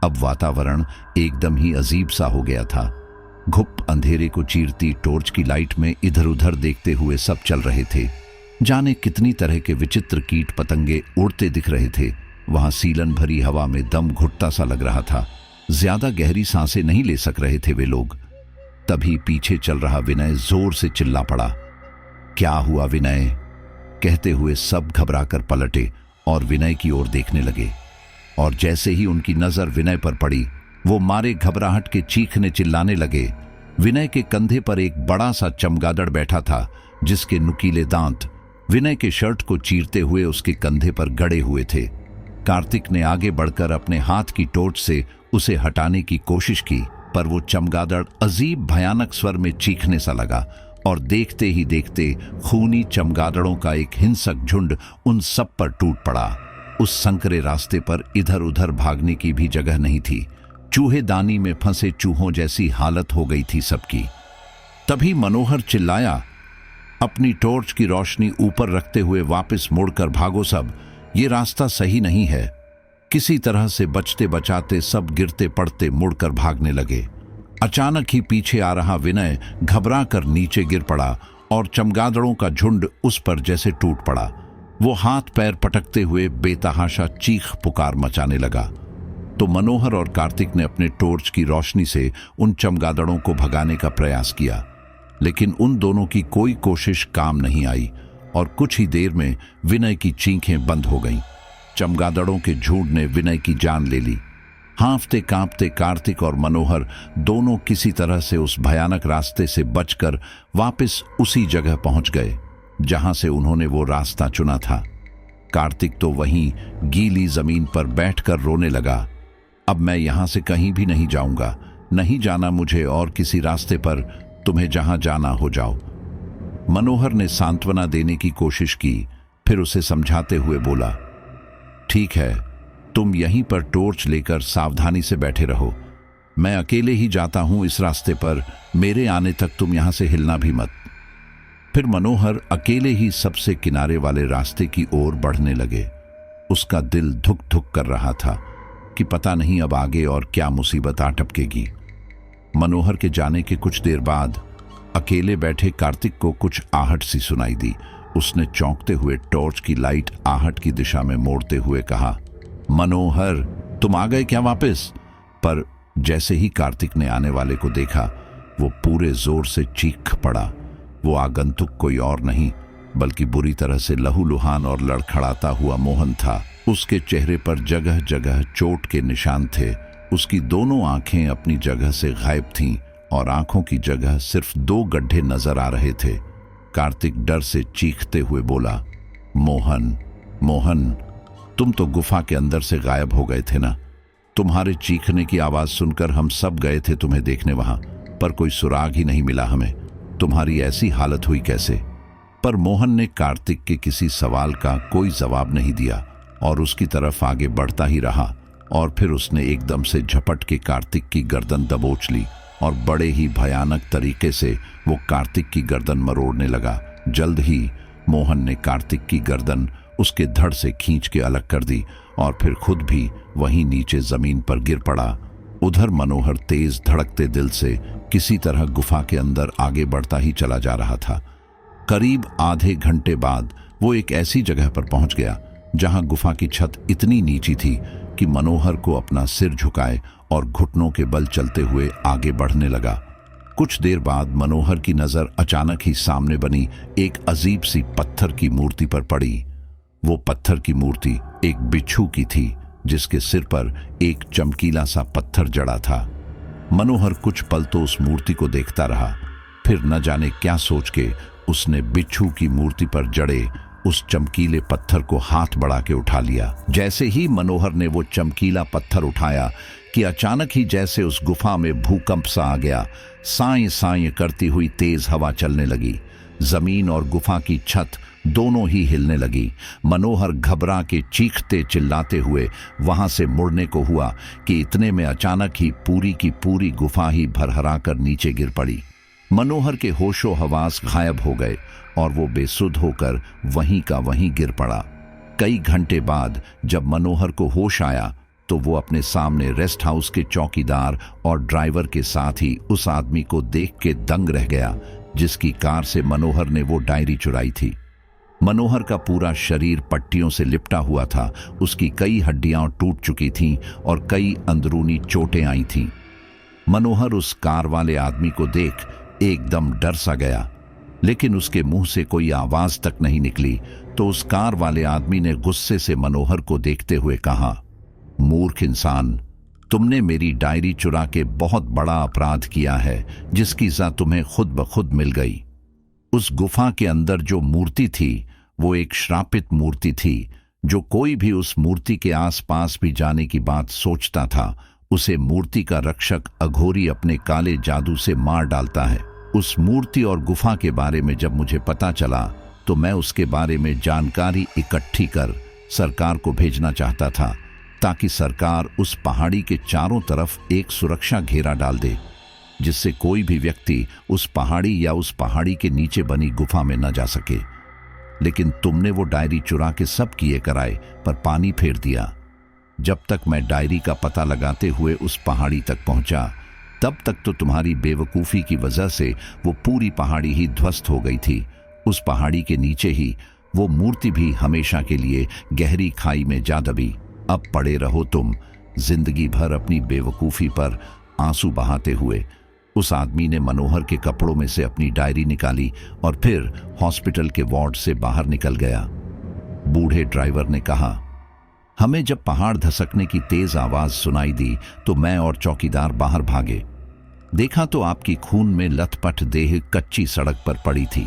अब वातावरण एकदम ही अजीब सा हो गया था। घुप अंधेरे को चीरती टॉर्च की लाइट में इधर उधर देखते हुए सब चल रहे थे। जाने कितनी तरह के विचित्र कीट पतंगे उड़ते दिख रहे थे। वहां सीलन भरी हवा में दम घुटता सा लग रहा था। ज्यादा गहरी सांसें नहीं ले सक रहे थे वे लोग। तभी पीछे चल रहा विनय जोर से चिल्ला पड़ा। क्या हुआ विनय? कहते हुए सब घबराकर पलटे और विनय की ओर देखने लगे। और जैसे ही उनकी नजर विनय पर पड़ी, वो मारे घबराहट के चीखने चिल्लाने लगे। विनय के कंधे पर एक बड़ा सा चमगादड़ बैठा था, जिसके नुकीले दांत विनय के शर्ट को चीरते हुए उसके कंधे पर गड़े हुए थे। कार्तिक ने आगे बढ़कर अपने हाथ की टॉर्च से उसे हटाने की कोशिश की, पर वो चमगादड़ अजीब भयानक स्वर में चीखने सा लगा और देखते ही देखते खूनी चमगादड़ों का एक हिंसक झुंड उन सब पर टूट पड़ा। उस संकरे रास्ते पर इधर उधर भागने की भी जगह नहीं थी। चूहेदानी में फंसे चूहों जैसी हालत हो गई थी सबकी। तभी मनोहर चिल्लाया, अपनी टॉर्च की रोशनी ऊपर रखते हुए वापस मुड़कर भागो सब, ये रास्ता सही नहीं है। किसी तरह से बचते बचाते सब गिरते पड़ते मुड़कर भागने लगे। अचानक ही पीछे आ रहा विनय घबरा कर नीचे गिर पड़ा और चमगादड़ों का झुंड उस पर जैसे टूट पड़ा। वो हाथ पैर पटकते हुए बेतहाशा चीख पुकार मचाने लगा। तो मनोहर और कार्तिक ने अपने टॉर्च की रोशनी से उन चमगादड़ों को भगाने का प्रयास किया, लेकिन उन दोनों की कोई कोशिश काम नहीं आई और कुछ ही देर में विनय की चीखें बंद हो गईं। चमगादड़ों के झुंड ने विनय की जान ले ली। हांफते कांपते कार्तिक और मनोहर दोनों किसी तरह से उस भयानक रास्ते से बचकर वापस उसी जगह पहुंच गए जहां से उन्होंने वो रास्ता चुना था। कार्तिक तो वहीं गीली जमीन पर बैठकर रोने लगा। अब मैं यहां से कहीं भी नहीं जाऊंगा, नहीं जाना मुझे, और किसी रास्ते पर तुम्हें जहां जाना हो जाओ। मनोहर ने सांत्वना देने की कोशिश की, फिर उसे समझाते हुए बोला, ठीक है, तुम यहीं पर टॉर्च लेकर सावधानी से बैठे रहो। मैं अकेले ही जाता हूं इस रास्ते पर, मेरे आने तक तुम यहां से हिलना भी मत। फिर मनोहर अकेले ही सबसे किनारे वाले रास्ते की ओर बढ़ने लगे। उसका दिल धुक धुक कर रहा था कि पता नहीं अब आगे और क्या मुसीबत आ टपकेगी। मनोहर के जाने के कुछ देर बाद अकेले बैठे कार्तिक को कुछ आहट सी सुनाई दी। उसने चौंकते हुए टॉर्च की लाइट आहट की दिशा में मोड़ते हुए कहा, मनोहर, तुम आ गए क्या वापस? पर जैसे ही कार्तिक ने आने वाले को देखा, वो पूरे जोर से चीख पड़ा। वो आगंतुक कोई और नहीं बल्कि बुरी तरह से लहूलुहान और लड़खड़ाता हुआ मोहन था। उसके चेहरे पर जगह जगह चोट के निशान थे। उसकी दोनों आंखें अपनी जगह से गायब थीं और आंखों की जगह सिर्फ 2 गड्ढे नजर आ रहे थे। कार्तिक डर से चीखते हुए बोला, मोहन, मोहन, तुम तो गुफा के अंदर से गायब हो गए थे ना। तुम्हारे चीखने की आवाज सुनकर हम सब गए थे तुम्हें देखने वहां, पर कोई सुराग ही नहीं मिला हमें। तुम्हारी ऐसी हालत हुई कैसे? पर मोहन ने कार्तिक के किसी सवाल का कोई जवाब नहीं दिया और उसकी तरफ आगे बढ़ता ही रहा। और फिर उसने एकदम से झपट के कार्तिक की गर्दन दबोच ली और बड़े ही भयानक तरीके से वो कार्तिक की गर्दन मरोड़ने लगा। जल्द ही मोहन ने कार्तिक की गर्दन उसके धड़ से खींच के अलग कर दी और फिर खुद भी वहीं नीचे जमीन पर गिर पड़ा। उधर मनोहर तेज धड़कते दिल से किसी तरह गुफा के अंदर आगे बढ़ता ही चला जा रहा था। करीब आधे घंटे बाद वो एक ऐसी जगह पर पहुंच गया जहां गुफा की छत इतनी नीची थी कि मनोहर को अपना सिर झुकाए और घुटनों के बल चलते हुए आगे बढ़ने लगा। कुछ देर बाद मनोहर की नजर अचानक ही सामने बनी एक अजीब सी पत्थर की मूर्ति पर पड़ी। वो पत्थर की मूर्ति एक बिच्छू की थी जिसके सिर पर एक चमकीला सा पत्थर जड़ा था। मनोहर कुछ पल तो उस मूर्ति को देखता रहा, फिर न जाने क्या सोच के उसने बिच्छू की मूर्ति पर जड़े उस चमकीले पत्थर को हाथ बढ़ा के उठा लिया। जैसे ही मनोहर ने वो चमकीला पत्थर उठाया कि अचानक ही जैसे उस गुफा में भूकंप सा आ गया। साएं साएं करती हुई तेज हवा चलने लगी। जमीन और गुफा की छत दोनों ही हिलने लगी। मनोहर घबरा के चीखते चिल्लाते हुए वहां से मुड़ने को हुआ कि इतने में अचानक ही पूरी की पूरी गुफा ही भरभरा कर नीचे गिर पड़ी। मनोहर के होशो हवास गायब हो गए और वो बेसुध होकर वहीं का वहीं गिर पड़ा। कई घंटे बाद जब मनोहर को होश आया तो वो अपने सामने रेस्ट हाउस के चौकीदार और ड्राइवर के साथ ही उस आदमी को देख के दंग रह गया जिसकी कार से मनोहर ने वो डायरी चुराई थी। मनोहर का पूरा शरीर पट्टियों से लिपटा हुआ था। उसकी कई हड्डियां टूट चुकी थीं और कई अंदरूनी चोटें आई थीं। मनोहर उस कार वाले आदमी को देख एकदम डर सा गया, लेकिन उसके मुंह से कोई आवाज तक नहीं निकली। तो उस कार वाले आदमी ने गुस्से से मनोहर को देखते हुए कहा, मूर्ख इंसान, तुमने मेरी डायरी चुरा के बहुत बड़ा अपराध किया है जिसकी सजा तुम्हें खुद ब खुद मिल गई। उस गुफा के अंदर जो मूर्ति थी वो एक श्रापित मूर्ति थी। जो कोई भी उस मूर्ति के आसपास भी जाने की बात सोचता था उसे मूर्ति का रक्षक अघोरी अपने काले जादू से मार डालता है। उस मूर्ति और गुफा के बारे में जब मुझे पता चला तो मैं उसके बारे में जानकारी इकट्ठी कर सरकार को भेजना चाहता था ताकि सरकार उस पहाड़ी के चारों तरफ एक सुरक्षा घेरा डाल दे जिससे कोई भी व्यक्ति उस पहाड़ी या उस पहाड़ी के नीचे बनी गुफा में न जा सके। लेकिन तुमने वो डायरी चुरा के सब किए कराए पर पानी फेर दिया। जब तक मैं डायरी का पता लगाते हुए उस पहाड़ी तक पहुंचा तब तक तो तुम्हारी बेवकूफ़ी की वजह से वो पूरी पहाड़ी ही ध्वस्त हो गई थी। उस पहाड़ी के नीचे ही वो मूर्ति भी हमेशा के लिए गहरी खाई में जा दबी। अब पड़े रहो तुम जिंदगी भर अपनी बेवकूफ़ी पर आंसू बहाते हुए। उस आदमी ने मनोहर के कपड़ों में से अपनी डायरी निकाली और फिर हॉस्पिटल के वार्ड से बाहर निकल गया। बूढ़े ड्राइवर ने कहा, हमें जब पहाड़ धसकने की तेज आवाज सुनाई दी तो मैं और चौकीदार बाहर भागे। देखा तो आपकी खून में लथपथ देह कच्ची सड़क पर पड़ी थी।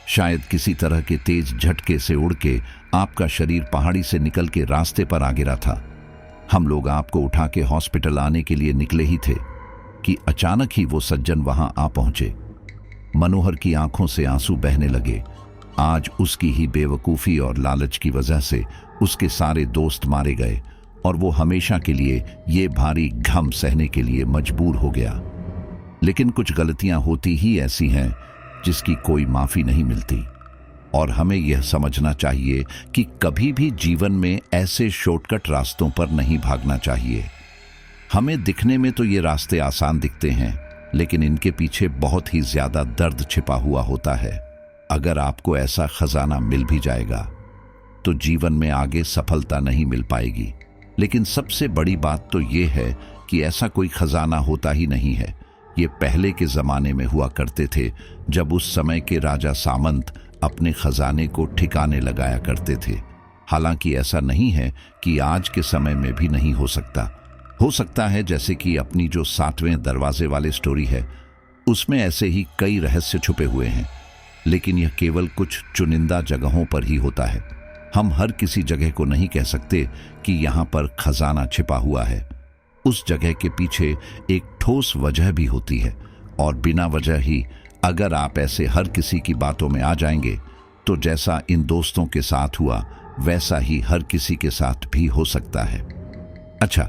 शायद किसी तरह के तेज झटके से उड़ के आपका शरीर पहाड़ी से निकल के रास्ते पर आ गिरा था। हम लोग आपको उठा के हॉस्पिटल आने के लिए निकले ही थे कि अचानक ही वो सज्जन वहां आ पहुंचे। मनोहर की आंखों से आंसू बहने लगे। आज उसकी ही बेवकूफ़ी और लालच की वजह से उसके सारे दोस्त मारे गए और वो हमेशा के लिए ये भारी घम सहने के लिए मजबूर हो गया। लेकिन कुछ गलतियां होती ही ऐसी हैं जिसकी कोई माफ़ी नहीं मिलती और हमें यह समझना चाहिए कि कभी भी जीवन में ऐसे शॉर्टकट रास्तों पर नहीं भागना चाहिए। हमें दिखने में तो ये रास्ते आसान दिखते हैं लेकिन इनके पीछे बहुत ही ज़्यादा दर्द छिपा हुआ होता है। अगर आपको ऐसा खजाना मिल भी जाएगा तो जीवन में आगे सफलता नहीं मिल पाएगी। लेकिन सबसे बड़ी बात तो ये है कि ऐसा कोई खजाना होता ही नहीं है। ये पहले के ज़माने में हुआ करते थे जब उस समय के राजा सामंत अपने खजाने को ठिकाने लगाया करते थे। हालांकि ऐसा नहीं है कि आज के समय में भी नहीं हो सकता है जैसे कि अपनी जो 7वें दरवाजे वाले स्टोरी है उसमें ऐसे ही कई रहस्य छुपे हुए हैं। लेकिन यह केवल कुछ चुनिंदा जगहों पर ही होता है। हम हर किसी जगह को नहीं कह सकते कि यहाँ पर खजाना छिपा हुआ है। उस जगह के पीछे एक ठोस वजह भी होती है, और बिना वजह ही अगर आप ऐसे हर किसी की बातों में आ जाएंगे तो जैसा इन दोस्तों के साथ हुआ वैसा ही हर किसी के साथ भी हो सकता है। अच्छा,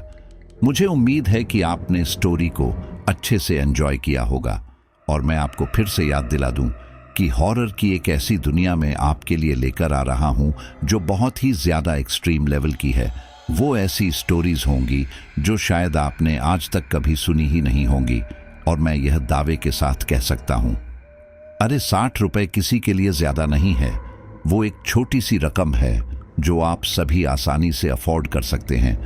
मुझे उम्मीद है कि आपने स्टोरी को अच्छे से एंजॉय किया होगा, और मैं आपको फिर से याद दिला दूं कि हॉरर की एक ऐसी दुनिया में आपके लिए लेकर आ रहा हूं जो बहुत ही ज्यादा एक्सट्रीम लेवल की है। वो ऐसी स्टोरीज होंगी जो शायद आपने आज तक कभी सुनी ही नहीं होंगी, और मैं यह दावे के साथ कह सकता हूं, अरे 60 रुपए किसी के लिए ज्यादा नहीं है। वो एक छोटी सी रकम है जो आप सभी आसानी से अफोर्ड कर सकते हैं,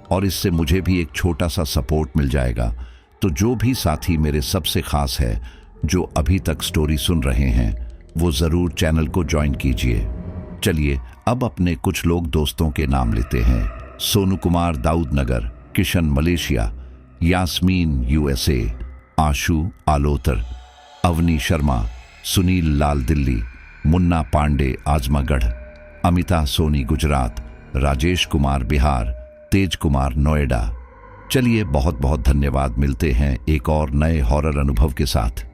और इससे मुझे भी एक छोटा सा सपोर्ट मिल जाएगा। तो जो भी साथी मेरे सबसे खास है जो अभी तक स्टोरी सुन रहे हैं, वो जरूर चैनल को ज्वाइन कीजिए। चलिए अब अपने कुछ लोग दोस्तों के नाम लेते हैं। सोनू कुमार दाऊद नगर, किशन मलेशिया, यास्मीन यूएसए, आशु आलोतर, अवनी शर्मा, सुनील लाल दिल्ली, मुन्ना पांडे आजमागढ़, अमिता सोनी गुजरात, राजेश कुमार बिहार, तेज कुमार नोएडा। चलिए बहुत बहुत धन्यवाद, मिलते हैं एक और नए हॉरर अनुभव के साथ।